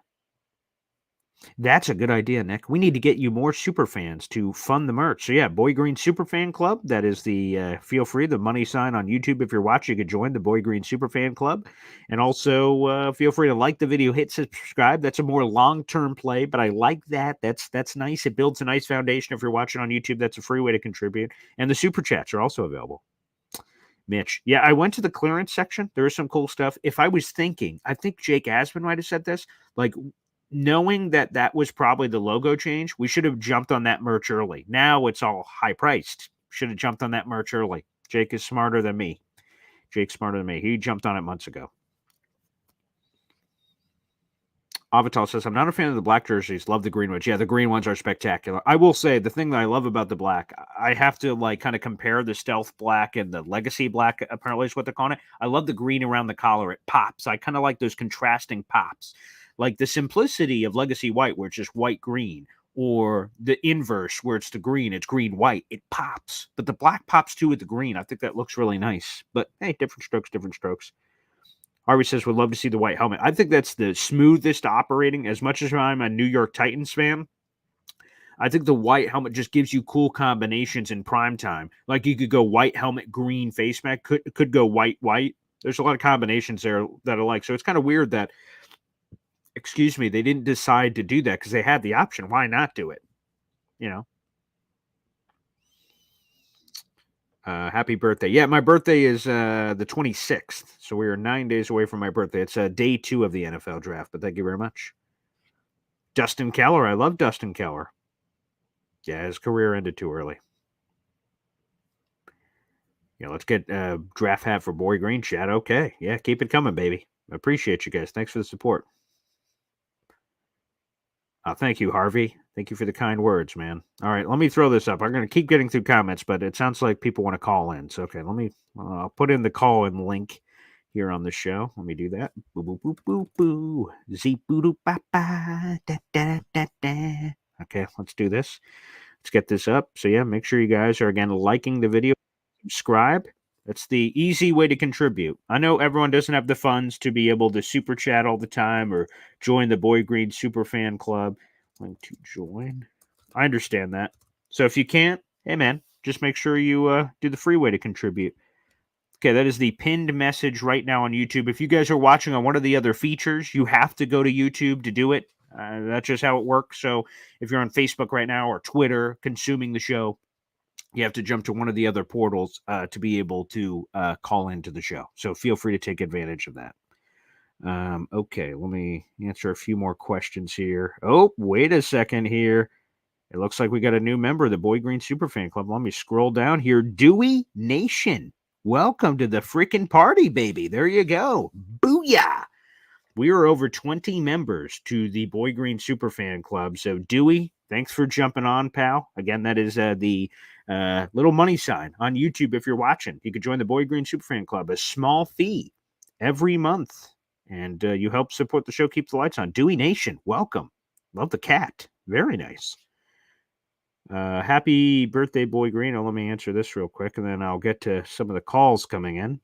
That's a good idea, Nick. We need to get you more super fans to fund the merch. So yeah, Boy Green Superfan Club. That is the feel free, the money sign on YouTube. If you're watching, you could join the Boy Green Superfan Club. And also feel free to like the video, hit subscribe. That's a more long-term play, but I like that. That's nice. It builds a nice foundation. If you're watching on YouTube, that's a free way to contribute. And the super chats are also available. Mitch. Yeah, I went to the clearance section. There is some cool stuff. If I was thinking, I think Jake Asman might have said this, knowing that was probably the logo change, we should have jumped on that merch early. Now it's all high priced. Should have jumped on that merch early. Jake is smarter than me. He jumped on it months ago. Avatar says, I'm not a fan of the black jerseys. Love the green ones. Yeah, the green ones are spectacular. I will say the thing that I love about the black, I have to like kind of compare the stealth black and the legacy black, apparently is what they're calling it. I love the green around the collar. It pops. I kind of like those contrasting pops. Like the simplicity of legacy white, where it's just white green, or the inverse, where it's it's green white. It pops. But the black pops too with the green. I think that looks really nice. But hey, different strokes, different strokes. Harvey says, would love to see the white helmet. I think that's the smoothest operating. As much as I'm a New York Titans fan, I think the white helmet just gives you cool combinations in prime time. Like you could go white helmet, green face mask, could go white, white. There's a lot of combinations there that I like. So it's kind of weird that, excuse me, they didn't decide to do that because they had the option. Why not do it? You know? Happy birthday. Yeah, my birthday is the 26th. So we are 9 days away from my birthday. It's day 2 of the NFL draft, but thank you very much. Dustin Keller. I love Dustin Keller. Yeah, his career ended too early. Yeah, let's get a draft hat for Boy Green chat. Okay. Yeah, keep it coming, baby. I appreciate you guys. Thanks for the support. Thank you, Harvey. Thank you for the kind words, man. All right, let me throw this up. I'm going to keep getting through comments, but it sounds like people want to call in. So, okay, I'll put in the call-in link here on the show. Let me do that. Boo, boo, boo, boo, boo. Zee, boo, doo, ba, ba, da, da, da, da. Okay, let's do this. Let's get this up. So, yeah, make sure you guys are, again, liking the video. Subscribe. That's the easy way to contribute. I know everyone doesn't have the funds to be able to super chat all the time or join the Boy Green Super Fan Club. Link to join. I understand that. So if you can't, hey man, just make sure you do the free way to contribute. Okay, that is the pinned message right now on YouTube. If you guys are watching on one of the other features, you have to go to YouTube to do it. That's just how it works. So if you're on Facebook right now or Twitter consuming the show, you have to jump to one of the other portals to be able to call into the show. So feel free to take advantage of that. Okay, let me answer a few more questions here. Oh, wait a second here. It looks like we got a new member of the Boy Green Superfan Club. Let me scroll down here. Dewey Nation. Welcome to the freaking party, baby. There you go. Booyah. We are over 20 members to the Boy Green Superfan Club. So, Dewey, thanks for jumping on, pal. Again, that is the little money sign on YouTube if you're watching. You could join the Boy Green Superfan Club, a small fee every month. And you help support the show, keep the lights on. Dewey Nation, welcome. Love the cat. Very nice. Happy birthday, Boy Green. Let me answer this real quick, and then I'll get to some of the calls coming in.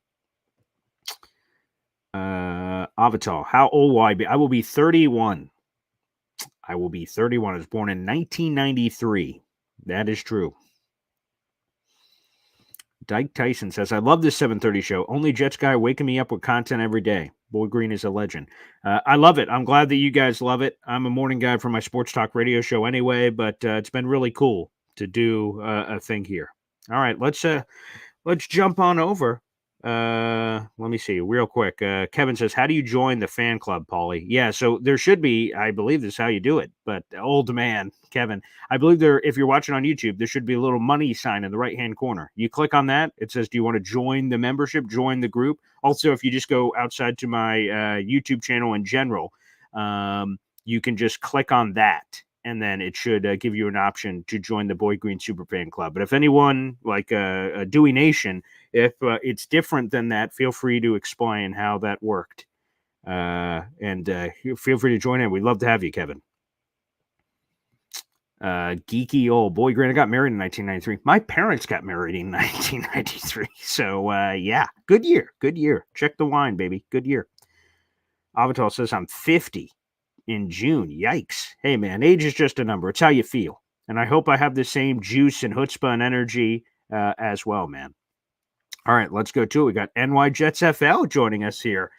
Avatar, how old will I be? I will be 31. I will be 31. I was born in 1993. That is true. Dyke Tyson says, I love this 7:30 show. Only Jets guy waking me up with content every day. Boy Green is a legend. I love it. I'm glad that you guys love it. I'm a morning guy for my sports talk radio show anyway, but it's been really cool to do a thing here. All right, let's jump on over. Let me see real quick. Kevin says, how do you join the fan club, Paulie? Yeah, so there should be, I believe this is how you do it, but old man, Kevin, I believe if you're watching on YouTube, there should be a little money sign in the right-hand corner. You click on that. It says, do you want to join the membership, join the group? Also, if you just go outside to my YouTube channel in general, you can just click on that. And then it should give you an option to join the Boy Green Superfan Club. But if anyone, like a Dewey Nation, if it's different than that, feel free to explain how that worked. And feel free to join in. We'd love to have you, Kevin. Geeky old Boy Green. I got married in 1993. My parents got married in 1993. So, yeah, good year. Good year. Check the wine, baby. Good year. Avatar says I'm 50. In June. Yikes. Hey, man, age is just a number. It's how you feel. And I hope I have the same juice and chutzpah and energy as well, man. All right, let's go to it. We got NY Jets FL joining us here.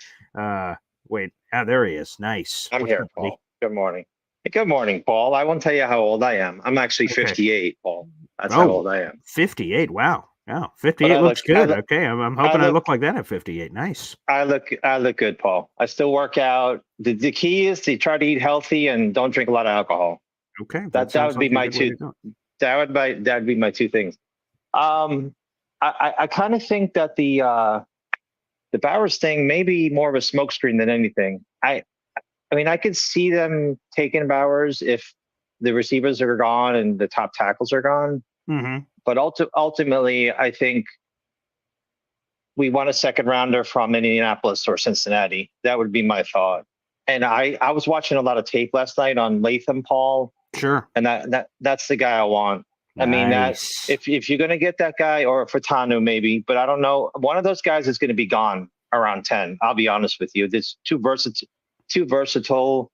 Wait, there he is. Nice. I'm here, Paul. Good morning. Good morning, Paul. I won't tell you how old I am. I'm actually 58, Paul. That's how old I am. 58. Wow. Oh, 58 looks good. Okay, I'm hoping I look like that at 58. Nice. I look good, Paul. I still work out. The key is to try to eat healthy and don't drink a lot of alcohol. Okay, that would be my two. That would be my two things. I kind of think that the Bowers thing may be more of a smokescreen than anything. I mean, I could see them taking Bowers if the receivers are gone and the top tackles are gone. Mm-hmm. But ultimately, I think we want a second rounder from Indianapolis or Cincinnati. That would be my thought. And I was watching a lot of tape last night on Latham Paul, Sure. and that's the guy I want. I mean, that if you're going to get that guy, or Furtado maybe, but I don't know, one of those guys is going to be gone around 10. I'll be honest with you. There's too versatile.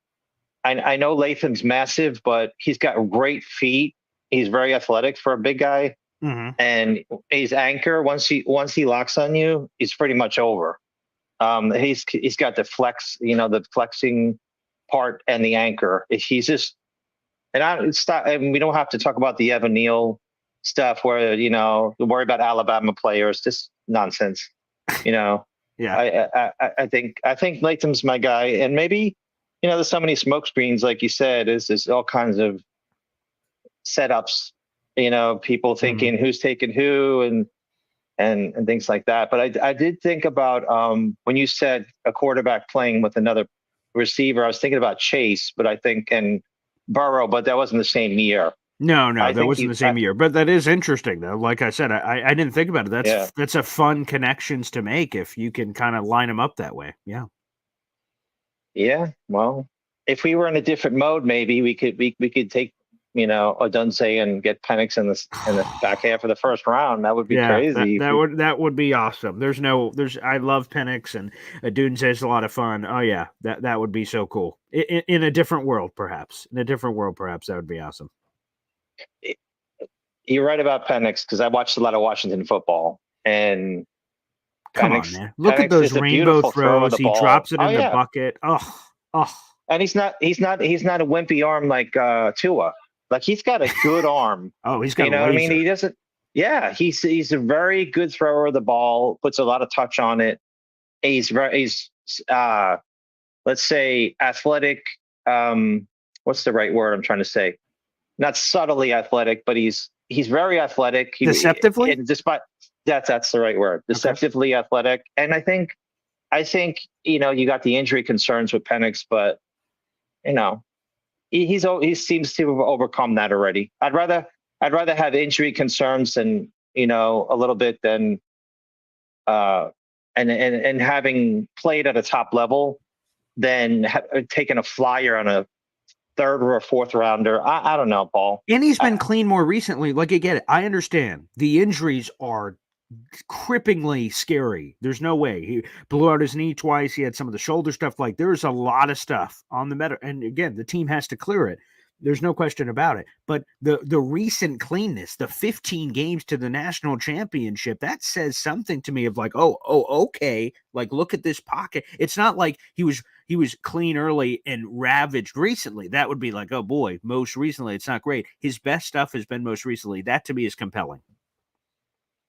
I know Latham's massive, but he's got great feet. He's very athletic for a big guy. Mm-hmm. And his anchor, once he locks on you, he's pretty much over. He's got the flex, the flexing part and the anchor. He's just, and we don't have to talk about the Evan Neal stuff where worry about Alabama players. Just nonsense. Yeah. I think Latham's my guy, and maybe there's so many smoke screens, like you said, is all kinds of setups. People thinking who's taking who and things like that. But I did think about when you said a quarterback playing with another receiver, I was thinking about Chase, but I think and Burrow, but that wasn't the same year. No, that wasn't the same year. But that is interesting, though. Like I said, I didn't think about it. That's a fun connections to make if you can kind of line them up that way. Yeah. Yeah. Well, if we were in a different mode, maybe we could take Odunze and get Penix in the back half of the first round. That would be crazy. That would be awesome. I love Penix, and Odunze is a lot of fun. Oh yeah, that would be so cool. In a different world, perhaps. That would be awesome. You're right about Penix, because I watched a lot of Washington football, and come on, man! Look at those rainbow throws. He drops it in the bucket. Oh. And he's not a wimpy arm like Tua. Like, he's got a good arm. Oh, he's got. You know what I mean? He doesn't. Yeah, he's a very good thrower of the ball. Puts a lot of touch on it. He's let's say athletic. What's the right word I'm trying to say? Not subtly athletic, but he's very athletic. Deceptively. Despite that's the right word. Deceptively athletic. And I think you got the injury concerns with Penix, but he seems to have overcome that already. I'd rather have injury concerns than a little bit than and having played at a top level than taking a flyer on a third or a fourth rounder. I don't know, Paul. And he's been clean more recently. Like, I get it. I understand the injuries are cripplingly scary. There's no way. He blew out his knee twice. He had some of the shoulder stuff. Like, there's a lot of stuff on the meta. And again, the team has to clear it. There's no question about it. But the recent cleanness, the 15 games to the national championship, that says something to me of like, oh, okay. Like, look at this pocket. It's not like he was clean early and ravaged recently. That would be like, oh boy, most recently, it's not great. His best stuff has been most recently. That to me is compelling.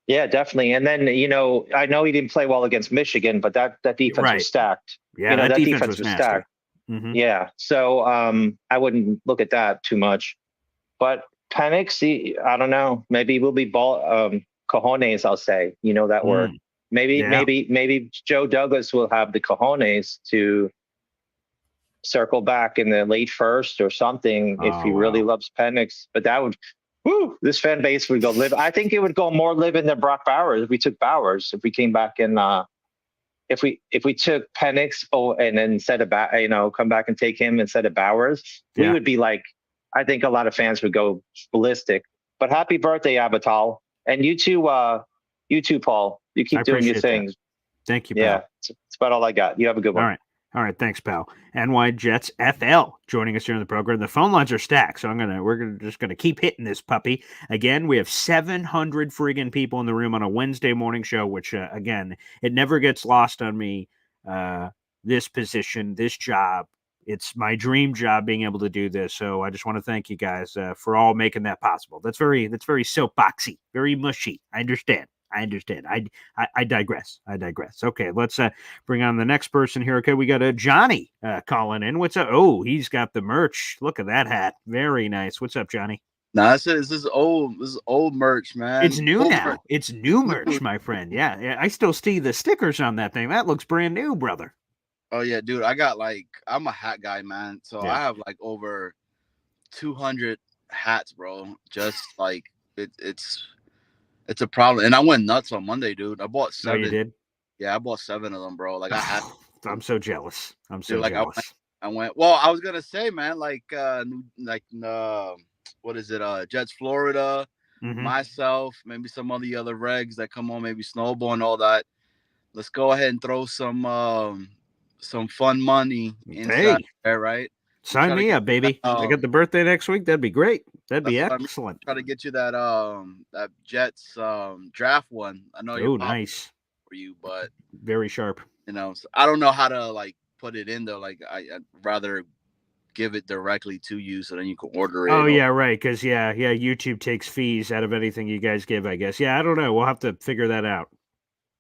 Yeah, definitely. And then, I know he didn't play well against Michigan, but that defense was stacked. Yeah, that defense was stacked. Mm-hmm. Yeah. So I wouldn't look at that too much. But Penix, I don't know. Maybe we'll be cojones, I'll say. That word. Maybe Joe Douglas will have the cojones to circle back in the late first or something if he really loves Penix. But that would this fan base would go live. I think it would go more living than Brock Bowers if we took Bowers. If we came back and if we took Penix and then instead of come back and take him instead of Bowers, we would be like, I think a lot of fans would go ballistic. But happy birthday, Avital, and you too, Paul. You keep doing your things. Thank you, pal. Yeah, it's about all I got. You have a good one. All right, thanks, pal. NY Jets FL joining us here in the program. The phone lines are stacked, so we're just gonna keep hitting this puppy. Again, we have 700 friggin' people in the room on a Wednesday morning show, which again, it never gets lost on me. This position, this job, it's my dream job being able to do this. So I just want to thank you guys for all making that possible. That's very soapboxy, very mushy. I understand. I digress. Okay, let's bring on the next person here. Okay, we got a Johnny calling in. What's up? Oh, he's got the merch. Look at that hat. Very nice. What's up, Johnny? Nah, this is old merch, man. It's new now. It's new merch, my friend. Yeah, I still see the stickers on that thing. That looks brand new, brother. Oh yeah, dude. I'm a hat guy, man. So Yeah. I have like over 200 hats, bro. Just like it's a problem. And I went nuts on Monday, dude. I bought Oh, you 7. did? Yeah, I bought 7 of them, bro. Like I had I'm so jealous. I'm dude, so like jealous. I went. Well, I was gonna say, man, what is it? Jets, Florida. Hmm. Myself, maybe some of the other regs that come on, maybe Snowball and all that. Let's go ahead and throw some fun money inside Hey, there, right? And sign try to me get up, baby. I got the birthday next week. That'd be great. That'd that's be what I mean. excellent. Try to get you that Jets draft one. I know you're Oh, pop nice. for you, but Very sharp. so I don't know how to like put it in though. Like I'd rather give it directly to you so then you can order Oh it. Or, yeah, right. Because yeah, YouTube takes fees out of anything you guys give. I guess. Yeah, I don't know. We'll have to figure that out.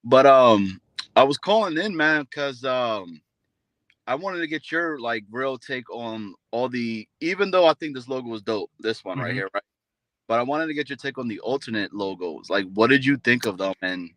but I was calling in, man, because I wanted to get your like real take on all the. Even though I think this logo was dope, this one right Hmm. here, right? But I wanted to get your take on the alternate logos. Like, what did you think of them? And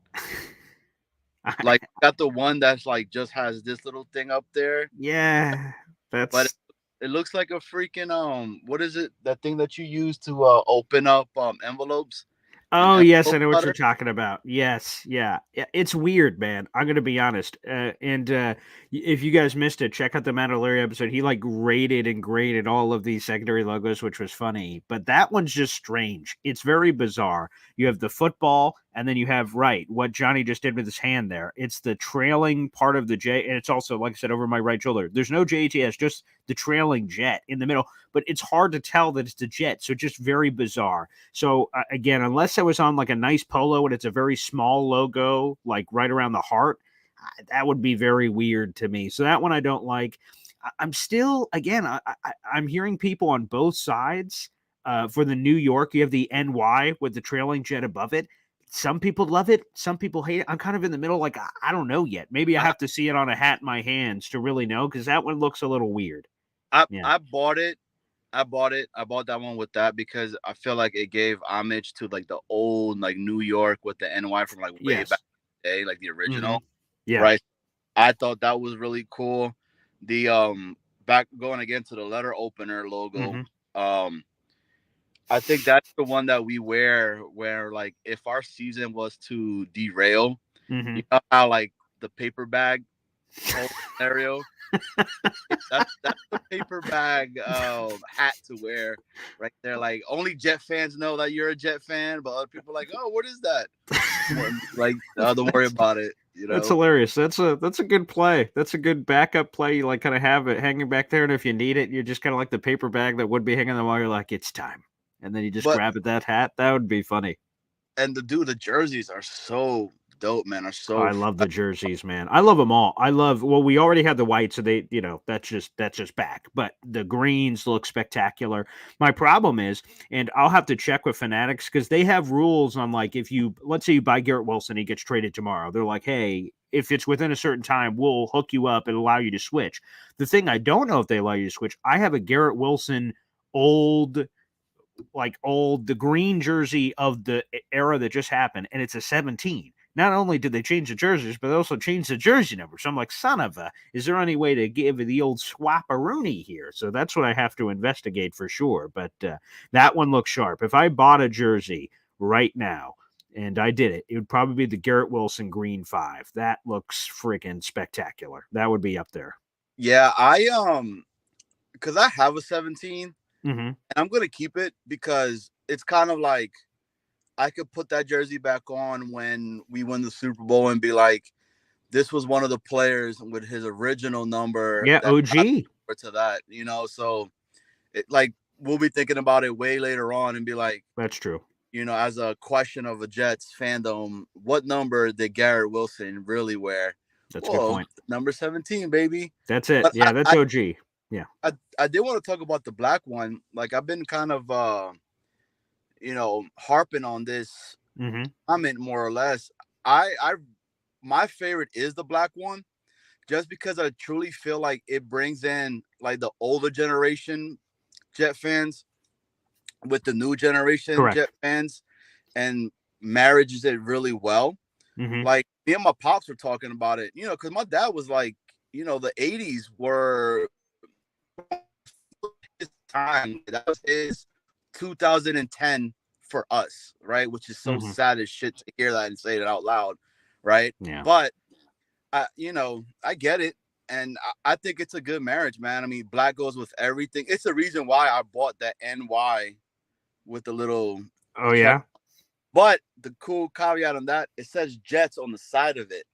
like, got the one that's like just has this little thing up there, Yeah, but that's. it looks like a freaking what is it? That thing that you use to open up envelopes and Oh yes, I envelope know what you're cutter. talking about. Yes, yeah. It's weird, man. I'm gonna be honest. And if you guys missed it, check out the Matt O'Leary episode. He like rated and graded all of these secondary logos, which was funny. But that one's just strange. It's very bizarre. You have the football, and then you have right what Johnny just did with his hand there. It's the trailing part of the J, and it's also like I said over my right shoulder. There's no JTS, just the trailing jet in the middle. But it's hard to tell that it's the jet, so just very bizarre. So again, unless it was on like a nice polo and it's a very small logo, like right around the heart, that would be very weird to me. So that one I don't like. I'm still again. I'm hearing people on both sides. For the New York, you have the NY with the trailing jet above it. Some people love it. Some people hate it. I'm kind of in the middle. Like I don't know yet. Maybe I I have to see it on a hat in my hands to really know because that one looks a little weird. I, Yeah. I bought it. I bought it. I bought that one with that because I feel like it gave homage to like the old like New York with the NY from like way back Yes. in the day, like the Hmm. original. Yeah. Right. I thought that was really cool. The back going again to the letter opener logo. Hmm. Um I think that's the one that we wear where like if our season was to derail, Hmm. you know how like the paper bag whole scenario. That's the paper bag hat to wear right there. Like only Jet fans know that you're a Jet fan, but other people are like, oh, what is that? Like, don't worry about it. You That's know. hilarious. That's a good play. That's a good backup play. You like kind of have it hanging back there, and if you need it, you're just kind of like the paper bag that would be hanging on the wall. You're like, it's time, and then you just But grab at that hat. That would be funny. and the jerseys are so dope, man. Are Oh, so I love the jerseys, man. I love them all. I love. Well, we already had the white, so they, that's just back. But the greens look spectacular. My problem is, and I'll have to check with Fanatics because they have rules on like if you let's say you buy Garrett Wilson, he gets traded tomorrow. They're like, hey, if it's within a certain time, we'll hook you up and allow you to switch. The thing I don't know if they allow you to switch. I have a Garrett Wilson old the green jersey of the era that just happened, and it's a 17. Not only did they change the jerseys, but they also changed the jersey number. So I'm like, son of a, is there any way to give the old swap-a-rooney here? So that's what I have to investigate for sure. But that one looks sharp. If I bought a jersey right now, and I did it, it would probably be the Garrett Wilson Green 5. That looks freaking spectacular. That would be up there. yeah. Because I have a 17, Mm-hmm. and I'm gonna keep it because it's kind of like I could put that jersey back on when we win the Super Bowl and be like, this was one of the players with his original number Yeah, that OG. to that, you know. So it like we'll be thinking about it way later on and be like, That's true. you know, as a question of a Jets fandom, what number did Garrett Wilson really wear? That's a good Whoa, point. number 17, baby. That's it. But Yeah, that's OG. Yeah. I did want to talk about the black one. Like I've been kind of harping on this Mm-hmm. comment more or less. I my favorite is the black one, just because I truly feel like it brings in like the older generation Jet fans with the new generation Jet Correct. fans and marriages it really well. Mm-hmm. Like me and my pops were talking about it, because my dad was like, the 80s were his time. That was his 2010 for us, right? Which is so sad as shit to hear that and say it out loud, right? Yeah. But I get it. And I think it's a good marriage, man. I mean, black goes with everything. It's the reason why I bought that NY with the little. Oh, yeah. But the cool caveat on that, it says Jets on the side of it.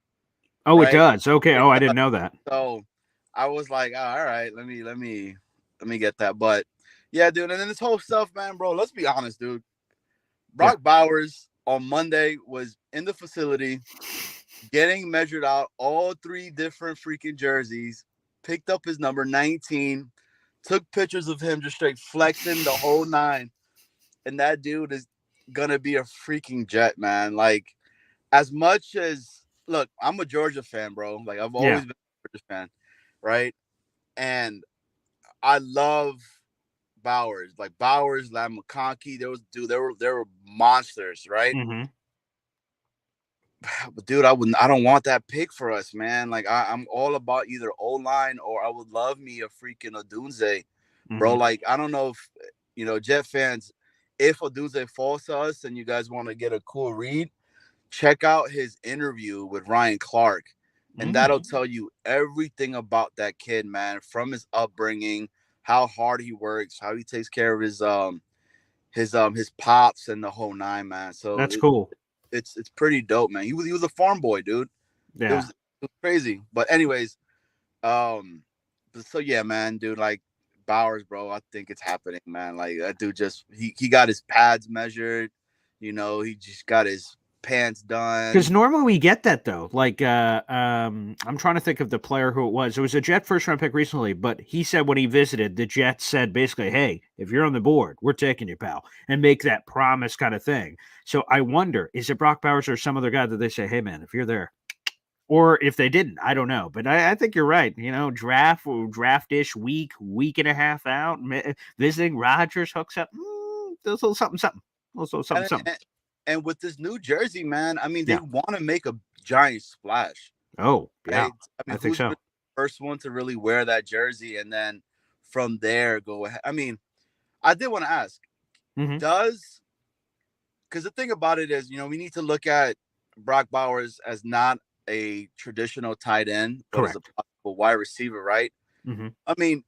Oh, right? it does. Okay. Oh, I didn't know that. So I was like, oh, all right, let me get that. But yeah, dude. And then this whole stuff, man, bro, let's be honest, dude. Brock Bowers on Monday was in the facility getting measured out, all 3 different freaking jerseys, picked up his number 19, took pictures of him just straight flexing the whole 9. And that dude is gonna be a freaking Jet, man. Like, as much as, look, I'm a Georgia fan, bro. Like, I've always been a Georgia fan, right? And I love Bowers. Like, Bowers, Lam McConkey, they were monsters, right? But dude, I don't want that pick for us, man. Like, I'm all about either O-line or I would love me a freaking Odunze, bro. Like, I don't know if Jet fans, if Odunze falls to us and you guys want to get a cool read, check out his interview with Ryan Clark, and that'll tell you everything about that kid, man, from his upbringing, how hard he works, how he takes care of his pops and the whole 9, man. So that's cool. It's pretty dope, man. He was a farm boy, dude. Yeah. It was crazy. But anyways, so yeah, man, dude, like Bowers, bro, I think it's happening, man. Like, that dude he got his pads measured, he just got his pants done. Because normally we get that though. Like, I'm trying to think of the player who it was. It was a Jet first round pick recently, but he said when he visited, the Jets said basically, "Hey, if you're on the board, we're taking you, pal," and make that promise kind of thing. So I wonder, is it Brock Bowers or some other guy that they say, "Hey, man, if you're there," or if they didn't, I don't know. But I think you're right. Draft-ish week and a half out, visiting Rodgers hooks up, a little something. And with this New Jersey, man, I mean, they want to make a giant splash. Oh, yeah. Right? I mean, think so. The first one to really wear that jersey, and then from there go ahead. I mean, I did want to ask, because the thing about it is, we need to look at Brock Bowers as not a traditional tight end, but as a possible wide receiver, right? I mean,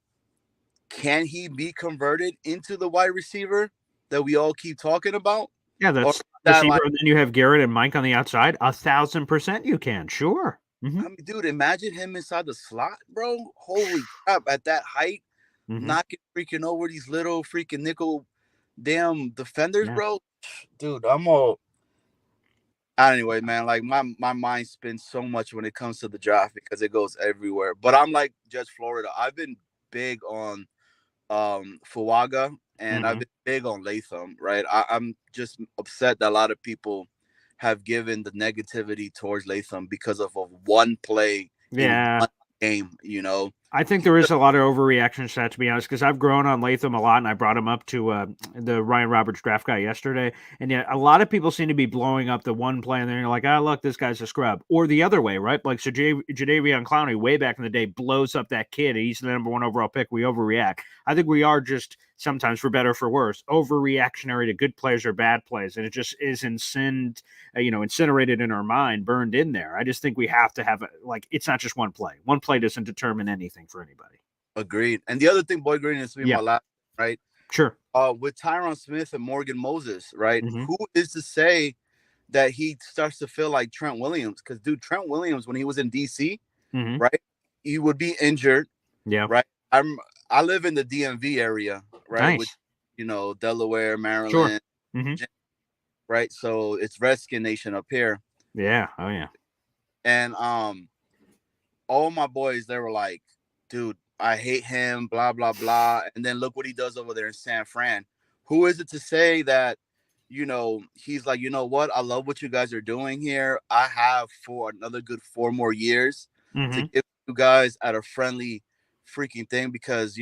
can he be converted into the wide receiver that we all keep talking about? Yeah, that's receiver, and then you have Garrett and Mike on the outside. 1,000% you can, sure. I mean, dude, imagine him inside the slot, bro. Holy crap, at that height, knocking freaking over these little freaking nickel damn defenders, bro. Dude, I'm all. Anyway, man, like my mind spins so much when it comes to the draft because it goes everywhere. But I'm like Judge Florida. I've been big on Fuaga, and I've been big on Latham, right? I'm just upset that a lot of people have given the negativity towards Latham because of a one play in one game, I think there is a lot of overreaction to that, to be honest, because I've grown on Latham a lot, and I brought him up to the Ryan Roberts draft guy yesterday. And yeah, a lot of people seem to be blowing up the one play, and they're like, look, this guy's a scrub. Or the other way, right? Like, so Jadeveon Clowney, way back in the day, blows up that kid, and he's the number 1 overall pick. We overreact. I think we are just, sometimes for better or for worse, overreactionary to good plays or bad plays, and it just is incinerated in our mind, burned in there. I just think we have to have, it's not just one play. One play doesn't determine anything for anybody. Agreed. And the other thing, Boy Green, is to be my last, right? Sure. With Tyron Smith and Morgan Moses, right? Who is to say that he starts to feel like Trent Williams? Because, dude, Trent Williams, when he was in DC, right, he would be injured. Yeah. Right. I live in the DMV area, right? Nice. With, Delaware, Maryland, right? So it's Redskin Nation up here. Yeah. Oh yeah. And all my boys, they were like, dude, I hate him, blah, blah, blah. And then look what he does over there in San Fran. Who is it to say that, he's like, you know what? I love what you guys are doing here. I have for another good 4 more years to give you guys at a friendly freaking thing because,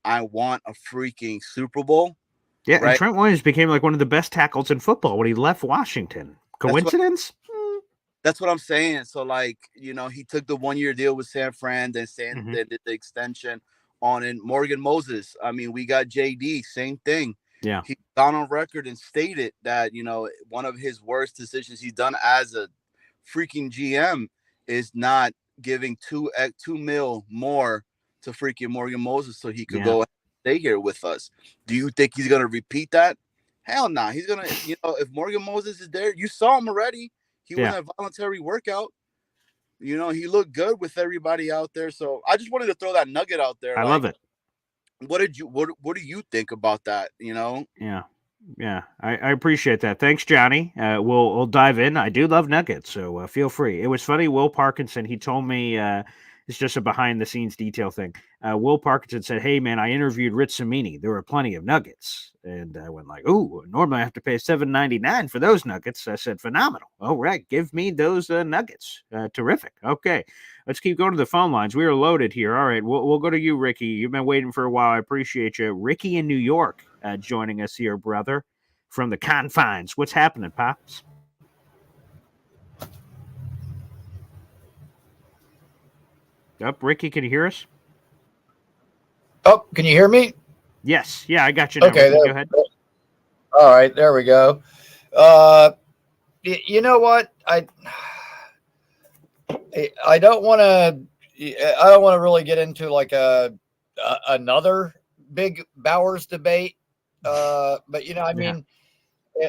I want a freaking Super Bowl. Yeah, right? And Trent Williams became like one of the best tackles in football when he left Washington. Coincidence? That's what I'm saying. So, like, he took the 1-year deal with San Fran, then Mhm. did the extension on it. Morgan Moses. I mean, we got JD, same thing. Yeah. He gone on record and stated that, one of his worst decisions he's done as a freaking GM is not giving two mil more to freaking Morgan Moses so he could Yeah. go and stay here with us. Do you think he's gonna repeat that? Hell no. He's gonna, if Morgan Moses is there, you saw him already. He was Yeah. in a voluntary workout. He looked good with everybody out there. So I just wanted to throw that nugget out there. I Like, love it. what do you think about that? Yeah. Yeah, I appreciate that. Thanks, Johnny. We'll dive in. I do love nuggets, so feel free. It was funny. Will Parkinson, he told me it's just a behind the scenes detail thing. Will Parkinson said, "Hey man, I interviewed Rich Samini. There were plenty of nuggets," and I went like, "Ooh, normally I have to pay $7.99 for those nuggets." I said, "Phenomenal. All right, give me those nuggets. Terrific. Okay." Let's keep going to the phone lines. We are loaded here. All right, we'll go to you, Ricky. You've been waiting for a while. I appreciate you. Ricky in New York joining us here, brother, from the confines. What's happening, Pops? Ricky, can you hear us? Oh, can you hear me? Yes. Yeah, I got you now. Okay, Ricky, go ahead. All right, there we go. You know what? I don't want to really get into like another big Bowers debate. But I mean,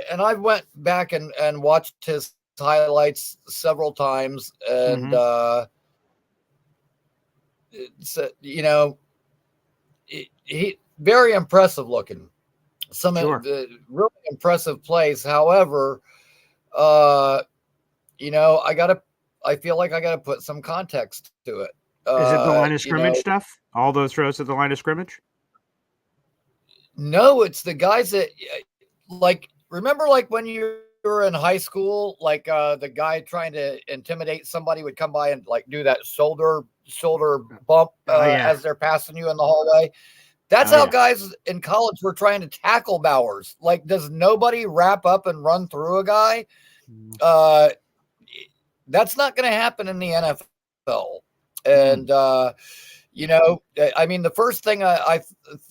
and I went back and watched his highlights several times, and he very impressive looking. Some really impressive plays. However, I feel like I gotta put some context to it. Is it the line of scrimmage stuff? All those throws at the line of scrimmage? No, it's the guys that remember when you were in high school, the guy trying to intimidate somebody would come by and do that shoulder bump as they're passing you in the hallway. That's how guys in college were trying to tackle Bowers. Does nobody wrap up and run through a guy? That's not going to happen in the NFL. And, I mean, the first thing I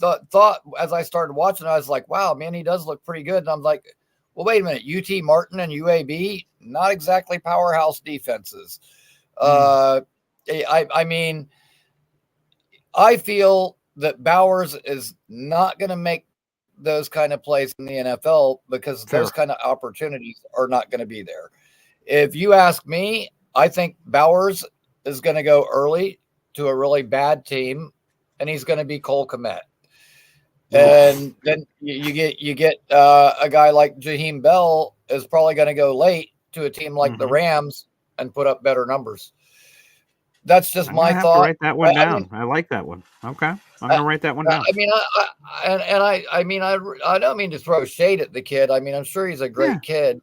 thought as I started watching, I was like, wow, man, he does look pretty good. And I'm like, well, wait a minute, UT Martin and UAB, not exactly powerhouse defenses. I mean, I feel that Bowers is not going to make those kind of plays in the NFL because those kind of opportunities are not going to be there. If you ask me, I think Bowers is going to go early to a really bad team, and he's going to be Cole Kmet. And then you get a guy like Jaheim Bell is probably going to go late to a team like the Rams and put up better numbers. That's just my thought. To write that one down. I like that one. Okay, I'm going to write that one down. I mean, I don't mean to throw shade at the kid. I mean, I'm sure he's a great kid.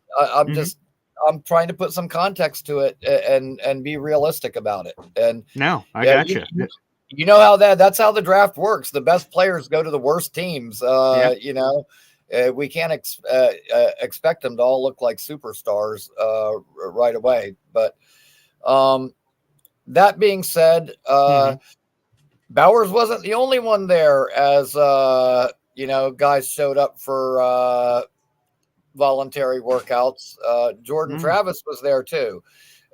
I'm trying to put some context to it and be realistic about it. And no, I got you. You know how that's how the draft works. The best players go to the worst teams. We can't expect them to all look like superstars right away. But that being said, Bowers wasn't the only one there as guys showed up for voluntary workouts. Jordan Travis was there too.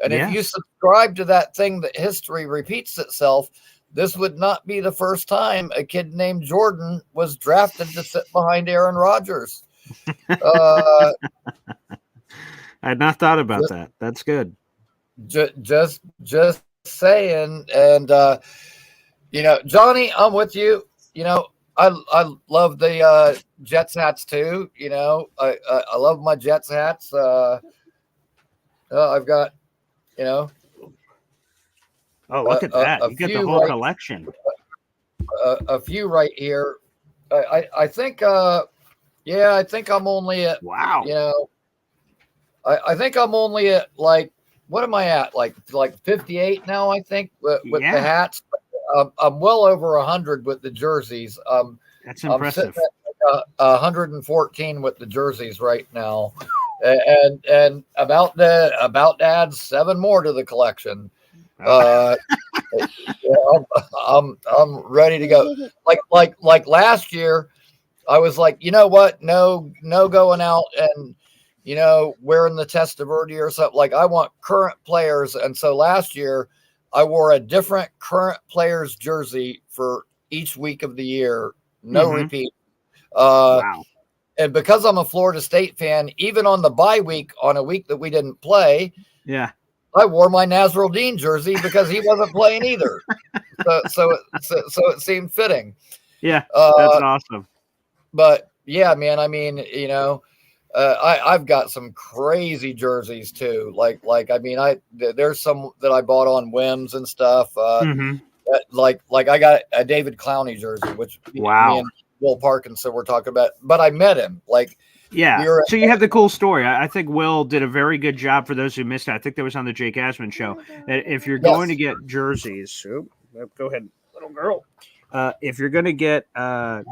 And if you subscribe to that thing that history repeats itself, this would not be the first time a kid named Jordan was drafted to sit behind Aaron Rodgers. I had not thought about that. That's good. Just saying. And Johnny, I'm with you. I love the Jets hats too. I love my Jets hats. I've got, oh, look at that! You get the whole collection. A few right here. I think. I think I'm only at. Wow. I think I'm only at what am I at? Like 58 now. I think with the hats. I'm well over 100 with the jerseys. That's impressive. I'm sitting at 114 with the jerseys right now, and about to add 7 more to the collection. Yeah, I'm ready to go. Like last year, I was like, you know what? No going out and wearing the Testaverde or something. Like, I want current players. And so last year I wore a different current player's jersey for each week of the year. No repeat. Wow. And because I'm a Florida State fan, even on the bye week, on a week that we didn't play, Yeah, I wore my Nazrul Dean jersey because he wasn't playing either. So it seemed fitting. Yeah, that's awesome. But yeah, man, I mean, I've got some crazy jerseys too. Like I mean, there's some that I bought on whims and stuff. Like I got a David Clowney jersey, which me and Will Parkinson were talking about. But I met him. Like, yeah. So you have the cool story. I think Will did a very good job for those who missed it. I think that was on the Jake Asman show. That if you're going to get jerseys, go ahead, little girl. If you're going to get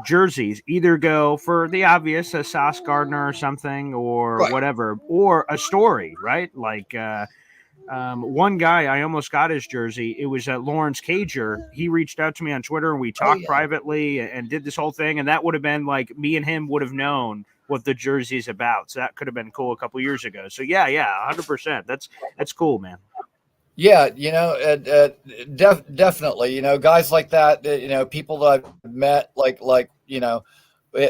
jerseys, either go for the obvious, a Sauce Gardner or something, or whatever, or a story, right? Like one guy, I almost got his jersey. It was Lawrence Cager. He reached out to me on Twitter, and we talked privately and did this whole thing. And that would have been like me and him would have known what the jersey is about. So that could have been cool a couple years ago. So yeah, 100%. That's cool, man. Yeah, definitely. Guys like that. People that I've met, like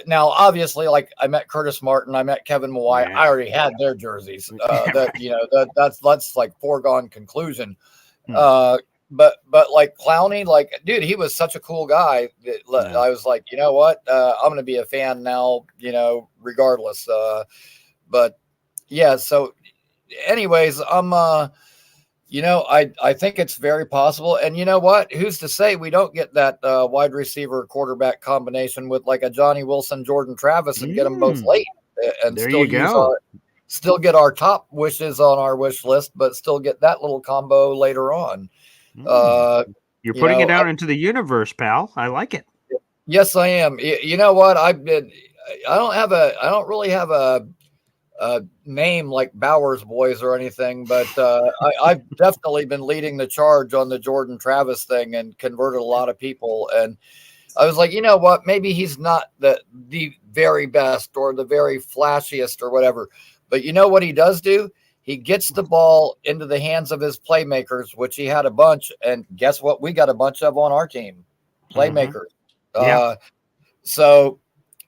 now, obviously, like I met Curtis Martin, I met Kevin Mawai. I already had their jerseys. That's like foregone conclusion. But like Clowney, like, dude, he was such a cool guy that I was like, you know what, I'm gonna be a fan now, regardless. But yeah, so anyways, I'm I think it's very possible. And you know what? Who's to say we don't get that wide receiver quarterback combination with like a Johnny Wilson, Jordan Travis, and get them both late and still get our top wishes on our wish list, but still get that little combo later on. You're putting it out into the universe, pal. I like it. Yes, I am. You know what? I don't really have a name like Bowers Boys or anything, but I've definitely been leading the charge on the Jordan Travis thing and converted a lot of people. And I was like, you know what, maybe he's not the very best or the very flashiest or whatever, but you know what he does do? He gets the ball into the hands of his playmakers, which he had a bunch. And guess what? We got a bunch of on our team, playmakers. So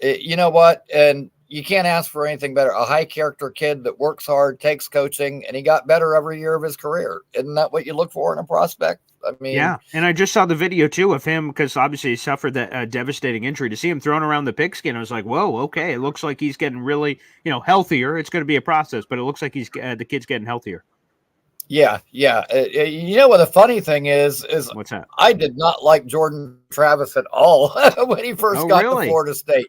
you know what? And you can't ask for anything better. A high character kid that works hard, takes coaching, and he got better every year of his career. Isn't that what you look for in a prospect? I mean, yeah. And I just saw the video too of him because obviously he suffered that devastating injury. To see him thrown around the pigskin, I was like, whoa, okay. It looks like he's getting really, healthier. It's going to be a process, but it looks like he's the kid's getting healthier. Yeah. You know what the funny thing is what's that? I did not like Jordan Travis at all when he first got to Florida State.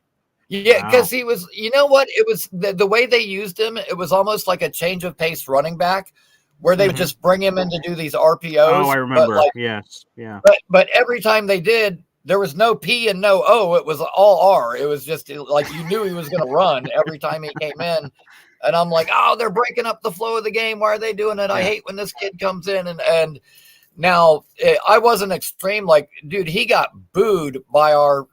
Yeah, because he was, you know what? It was the way they used him. It was almost like a change of pace running back where they would just bring him in to do these RPOs. Oh, I remember. Yes. Yeah. But every time they did, there was no P and no O. It was all R. It was just like you knew he was going to run every time he came in. And I'm like, oh, they're breaking up the flow of the game. Why are they doing it? I hate when this kid comes in. And now I wasn't extreme. Like, dude, he got booed by our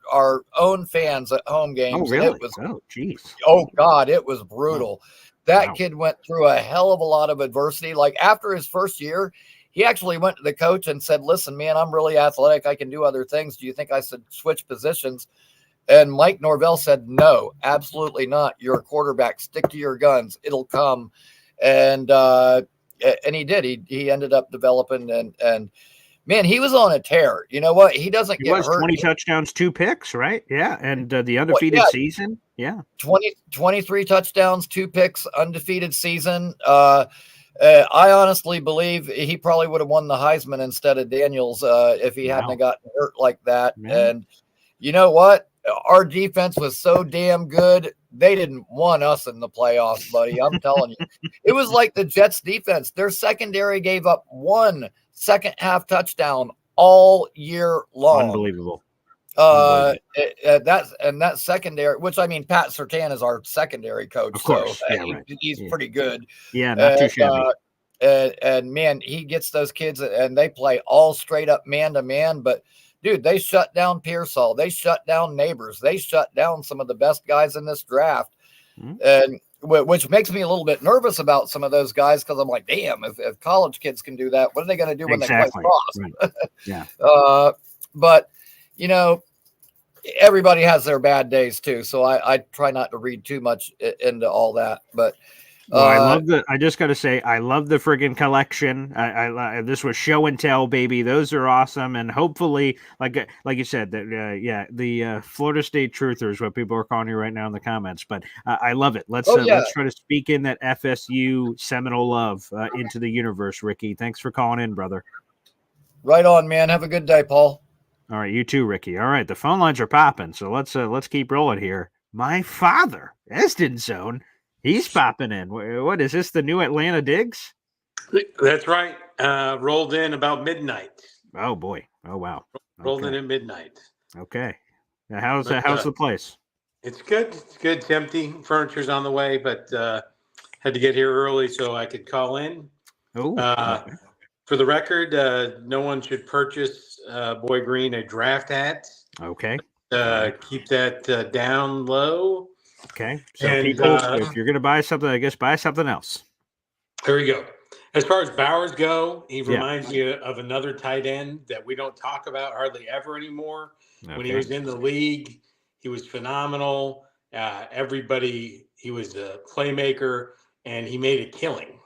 own fans at home games. Oh, really? And it was, oh God, it was brutal. That kid went through a hell of a lot of adversity. Like after his first year, he actually went to the coach and said, listen, man, I'm really athletic. I can do other things. Do you think I should switch positions? And Mike Norvell said, no, absolutely not. You're a quarterback. Stick to your guns. It'll come. And he did. He ended up developing and man, he was on a tear. You know what? He doesn't get hurt. 20 touchdowns, 2 picks, right? Yeah. And the undefeated season. Yeah. 23 touchdowns, 2 picks, undefeated season. I honestly believe he probably would have won the Heisman instead of Daniels if he hadn't gotten hurt like that. Yeah. And you know what? Our defense was so damn good. They didn't want us in the playoffs, buddy. I'm telling you. It was like the Jets defense. Their secondary gave up 1 second half touchdown all year long. Unbelievable. That secondary, which I mean, Pat Surtain is our secondary coach, Of course. so Yeah, right. he's Yeah. pretty good. Yeah, not too shabby. And man, he gets those kids, and they play all straight up man to man. But dude, they shut down Pearsall, they shut down Neighbors, they shut down some of the best guys in this draft, and which makes me a little bit nervous about some of those guys because I'm like, damn, if college kids can do that, what are they going to do when they play cross? Right. Yeah. But you know, everybody has their bad days too, so I try not to read too much into all that. But well, I just got to say, I love the friggin' collection. This was show and tell, baby. Those are awesome. And hopefully, like you said, that, the Florida State truthers, what people are calling you right now in the comments, but I love it. Let's try to speak in that FSU Seminole love into the universe, Ricky. Thanks for calling in, brother. Right on, man. Have a good day, Paul. All right. You too, Ricky. All right. The phone lines are popping. So let's keep rolling here. My father, Eston Zone. He's popping in. What is this? The new Atlanta Diggs? That's right. Rolled in about midnight. Oh boy! Oh wow! Rolled in at midnight. Okay. Now, how's the place? It's good. It's good. It's empty. Furniture's on the way, but had to get here early so I could call in. Oh. For the record, no one should purchase Boy Green a draft hat. Okay. Keep that down low. Okay. So people, if you're going to buy something, I guess buy something else. There we go. As far as Bowers go, he reminds me of another tight end that we don't talk about hardly ever anymore. Okay. When he was in the league, he was phenomenal. He was a playmaker, and he made a killing.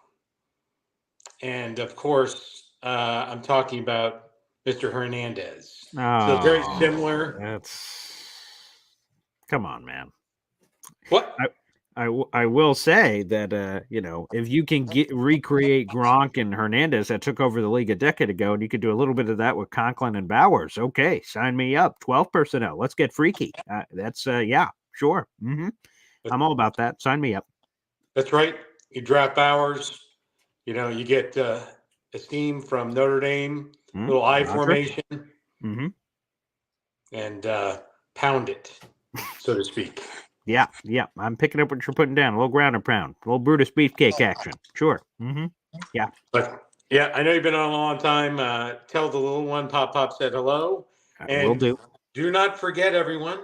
And of course, I'm talking about Mr. Hernandez. So very similar. Come on, man. What? I will say that if you can recreate Gronk and Hernandez that took over the league a decade ago, and you could do a little bit of that with Conklin and Bowers, okay, sign me up. 12 personnel, let's get freaky. That's sure. Mm-hmm. I'm all about that. Sign me up. That's right. You draft Bowers. You get Esteem from Notre Dame, little I formation, and pound it, so to speak. Yeah. I'm picking up what you're putting down. A little ground and pound. A little Brutus beefcake action. Sure. Mm-hmm. Yeah. But yeah, I know you've been on a long time. Tell the little one Pop said hello. And will do. Do not forget, everyone.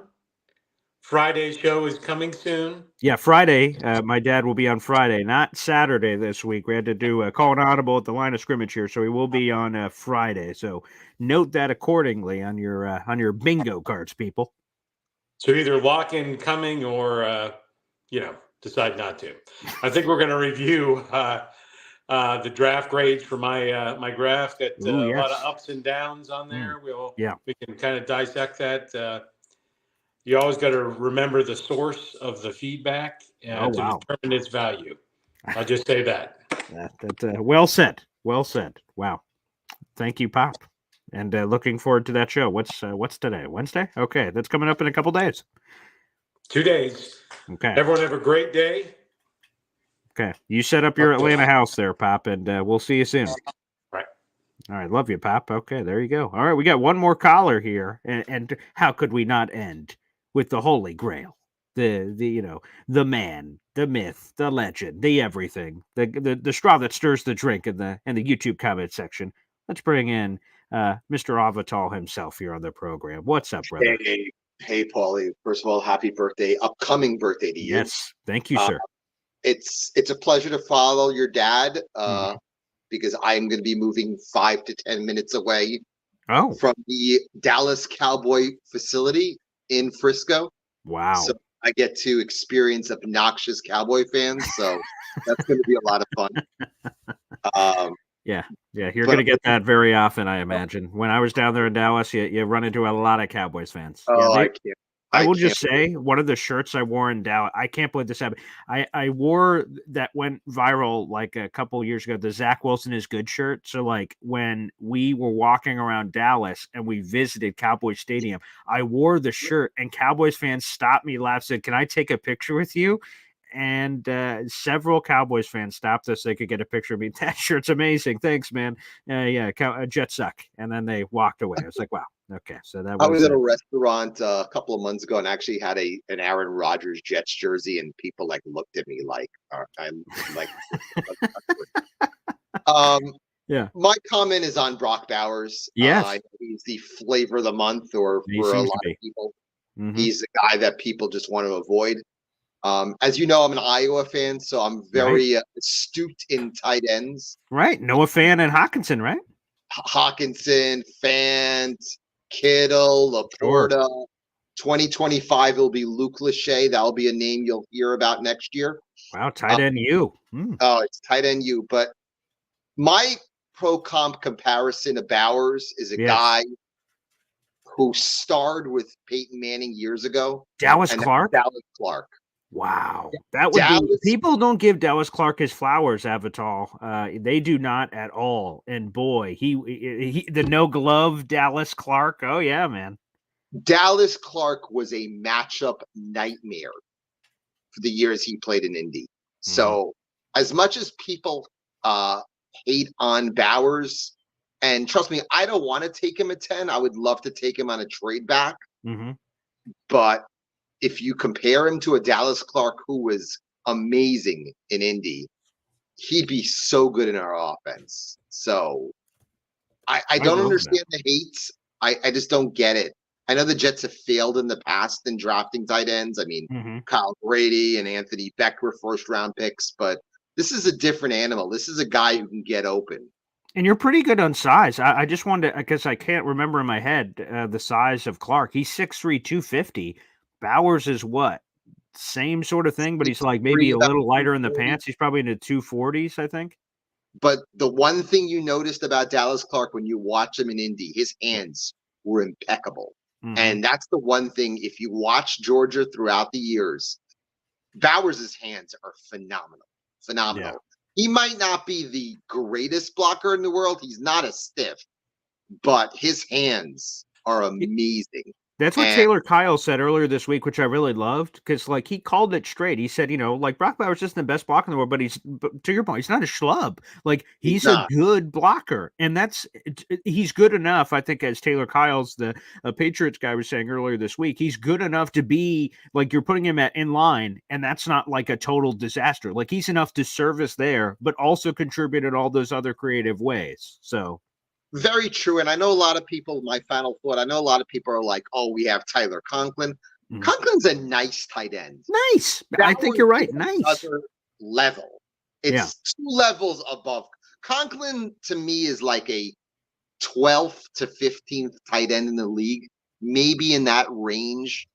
Friday's show is coming soon. Yeah, Friday. My dad will be on Friday, not Saturday this week. We had to do call an audible at the line of scrimmage here, so he will be on Friday. So note that accordingly on your bingo cards, people. So either lock in coming or, decide not to. I think we're going to review the draft grades for my draft. Got a lot of ups and downs on there. We can kind of dissect that. You always got to remember the source of the feedback to determine its value. I'll just say that. Well said. Well said. Wow. Thank you, Pop. And looking forward to that show. What's today? Wednesday? Okay, that's coming up in a couple days. 2 days. Okay. Everyone have a great day. Okay. You set up your Atlanta house there, Pop, and we'll see you soon. Right. All right. Love you, Pop. Okay, there you go. All right, we got one more caller here, and how could we not end with the Holy Grail? The man, the myth, the legend, the everything, the straw that stirs the drink in the YouTube comment section. Let's bring in Mr. Avatal himself here on the program. What's up, brother? Hey, Paulie. First of all, happy birthday, upcoming birthday to you. Yes, thank you, sir. It's a pleasure to follow your dad because I'm going to be moving 5 to 10 minutes away from the Dallas Cowboy facility in Frisco. Wow. So I get to experience obnoxious Cowboy fans. So that's going to be a lot of fun. Yeah, you're going to get that very often, I imagine. When I was down there in Dallas, you run into a lot of Cowboys fans. I can't. I will just say, one of the shirts I wore in Dallas, I can't believe this happened. I wore that went viral like a couple years ago, the Zach Wilson is good shirt. So like when we were walking around Dallas and we visited Cowboys Stadium, I wore the shirt and Cowboys fans stopped me, laughed, said, "Can I take a picture with you?" and several Cowboys fans stopped us. They could get a picture of me. That shirt's amazing. Thanks, man. Jets suck. And then they walked away. I was like, wow. Okay, so that was. I was at a restaurant a couple of months ago and actually had an Aaron Rodgers Jets jersey, and people like looked at me like, I'm like, yeah. My comment is on Brock Bowers. Yes, he's the flavor of the month, or for a lot of people, he's the guy that people just want to avoid. As you know, I'm an Iowa fan, so I'm very astute in tight ends. Right, Noah Fant and Hawkinson, right? Hawkinson, Fant, Kittle, Laporta. 2025 will be Luke Lachey. That'll be a name you'll hear about next year. Wow, tight end U. Oh, it's tight end U. But my pro comp comparison of Bowers is a guy who starred with Peyton Manning years ago. Dallas Clark. Wow, that would be. People don't give Dallas Clark his flowers, Avatar. They do not at all. And boy, he the no glove Dallas Clark. Oh yeah, man. Dallas Clark was a matchup nightmare for the years he played in Indy. So as much as people hate on Bowers, and trust me, I don't want to take him at 10. I would love to take him on a trade back. But if you compare him to a Dallas Clark who was amazing in Indy, he'd be so good in our offense. So I don't understand the hate. I just don't get it. I know the Jets have failed in the past in drafting tight ends. I mean, Kyle Brady and Anthony Beck were first-round picks, but this is a different animal. This is a guy who can get open. And you're pretty good on size. I just wanted to, because I can't remember in my head the size of Clark. He's 6'3", 250. Bowers is what? Same sort of thing, but he's like maybe a little lighter in the pants. He's probably in the 240s, I think. But the one thing you noticed about Dallas Clark when you watch him in Indy, his hands were impeccable. And that's the one thing, if you watch Georgia throughout the years, Bowers' hands are phenomenal. Phenomenal. Yeah. He might not be the greatest blocker in the world. He's not a stiff, but his hands are amazing. That's what Taylor Kyle said earlier this week, which I really loved, because like he called it straight. He said, like Brock Bowers isn't the best blocker in the world, but to your point, he's not a schlub. Like he's a good blocker, and he's good enough. I think, as Taylor Kyle's the Patriots guy was saying earlier this week, he's good enough to be like you're putting him in line, and that's not like a total disaster. Like he's enough to service there, but also contribute in all those other creative ways. So. Very true. And I know a lot of people, my final thought, I know a lot of people are like, oh, we have Tyler Conklin. Conklin's a nice tight end. Nice. I think you're right. Nice. Another level. It's 2 levels above. Conklin, to me, is like a 12th to 15th tight end in the league, maybe in that range.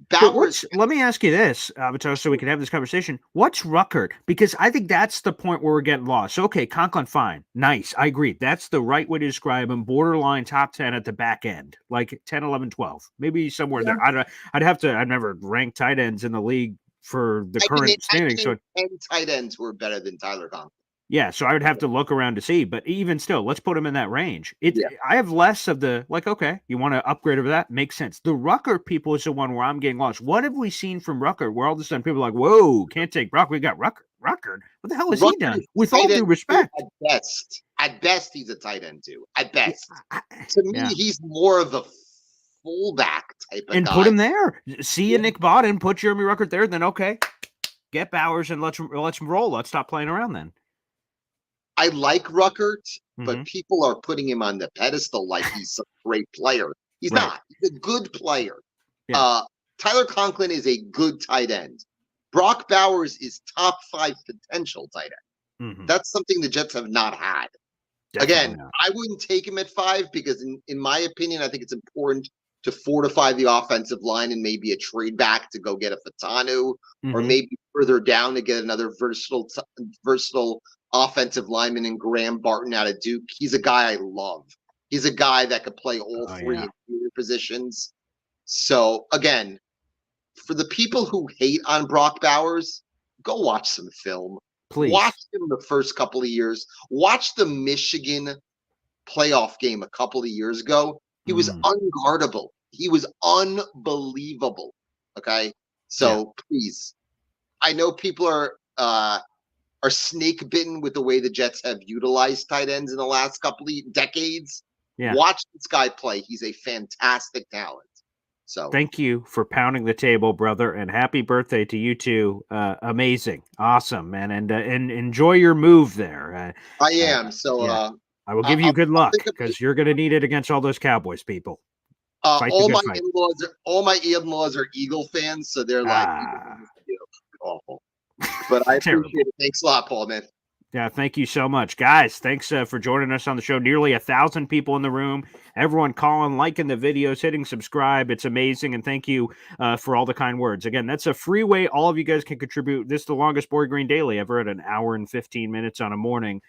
Bowers. Let me ask you this, Avatar, so we can have this conversation. What's Ruckert? Because I think that's the point where we're getting lost. So, okay, Conklin, fine. Nice. I agree. That's the right way to describe him. Borderline top 10 at the back end, like 10, 11, 12. Maybe somewhere there. I'd never rank tight ends in the league for the current standing. So 10 tight ends were better than Tyler Conklin. Yeah, so I would have to look around to see, but even still, let's put him in that range. I have less of the, like, okay, you want to upgrade over that? Makes sense. The Ruckert people is the one where I'm getting lost. What have we seen from Ruckert where all of a sudden people are like, whoa, can't take Brock. We got Ruckert. What the hell has he done? With all due respect. At best, he's a tight end too. At best. To me, he's more of a fullback type of guy. And put him there. See you, Nick Bodden. Put Jeremy Ruckert there. Then, okay, get Bowers and let's roll. Let's stop playing around then. I like Ruckert, but people are putting him on the pedestal like he's a great player. He's not. He's a good player. Yeah. Tyler Conklin is a good tight end. Brock Bowers is top 5 potential tight end. That's something the Jets have not had. Definitely not. I wouldn't take him at 5 because, in my opinion, I think it's important to fortify the offensive line and maybe a trade back to go get a Fatanu, or maybe further down to get another versatile offensive lineman in Graham Barton out of Duke. He's a guy I love. He's a guy that could play all 3 interior positions. So again, for the people who hate on Brock Bowers, go watch some film. Please. Watch him the first couple of years. Watch the Michigan playoff game a couple of years ago. He was unguardable. He was unbelievable. Okay? So please, I know people are snake bitten with the way the Jets have utilized tight ends in the last couple of decades. Yeah. Watch this guy play. He's a fantastic talent. So thank you for pounding the table, brother, and happy birthday to you too. Amazing, awesome, man, and enjoy your move there. I am. So yeah. I will give you good luck because you're going to need it against all those Cowboys people. All my in-laws are Eagle fans, so they're like awful. But I appreciate it. Thanks a lot, Paul, man. Yeah, thank you so much. Guys, thanks for joining us on the show. Nearly 1,000 people in the room. Everyone calling, liking the videos, hitting subscribe. It's amazing, and thank you for all the kind words. Again, that's a free way all of you guys can contribute. This is the longest Boy Green Daily ever at 1 hour and 15 minutes on a morning.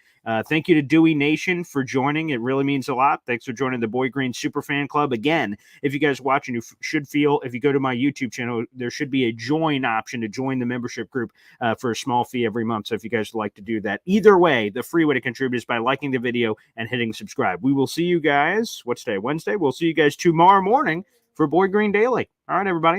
Thank you to Dewey Nation for joining. It really means a lot. Thanks for joining the Boy Green Super Fan Club. Again, if you guys watching, you should feel, if you go to my YouTube channel, there should be a join option to join the membership group for a small fee every month. So if you guys would like to do that, either way, the free way to contribute is by liking the video and hitting subscribe. We will see you guys, what's today? Wednesday. We'll see you guys tomorrow morning for Boy Green Daily. All right, everybody.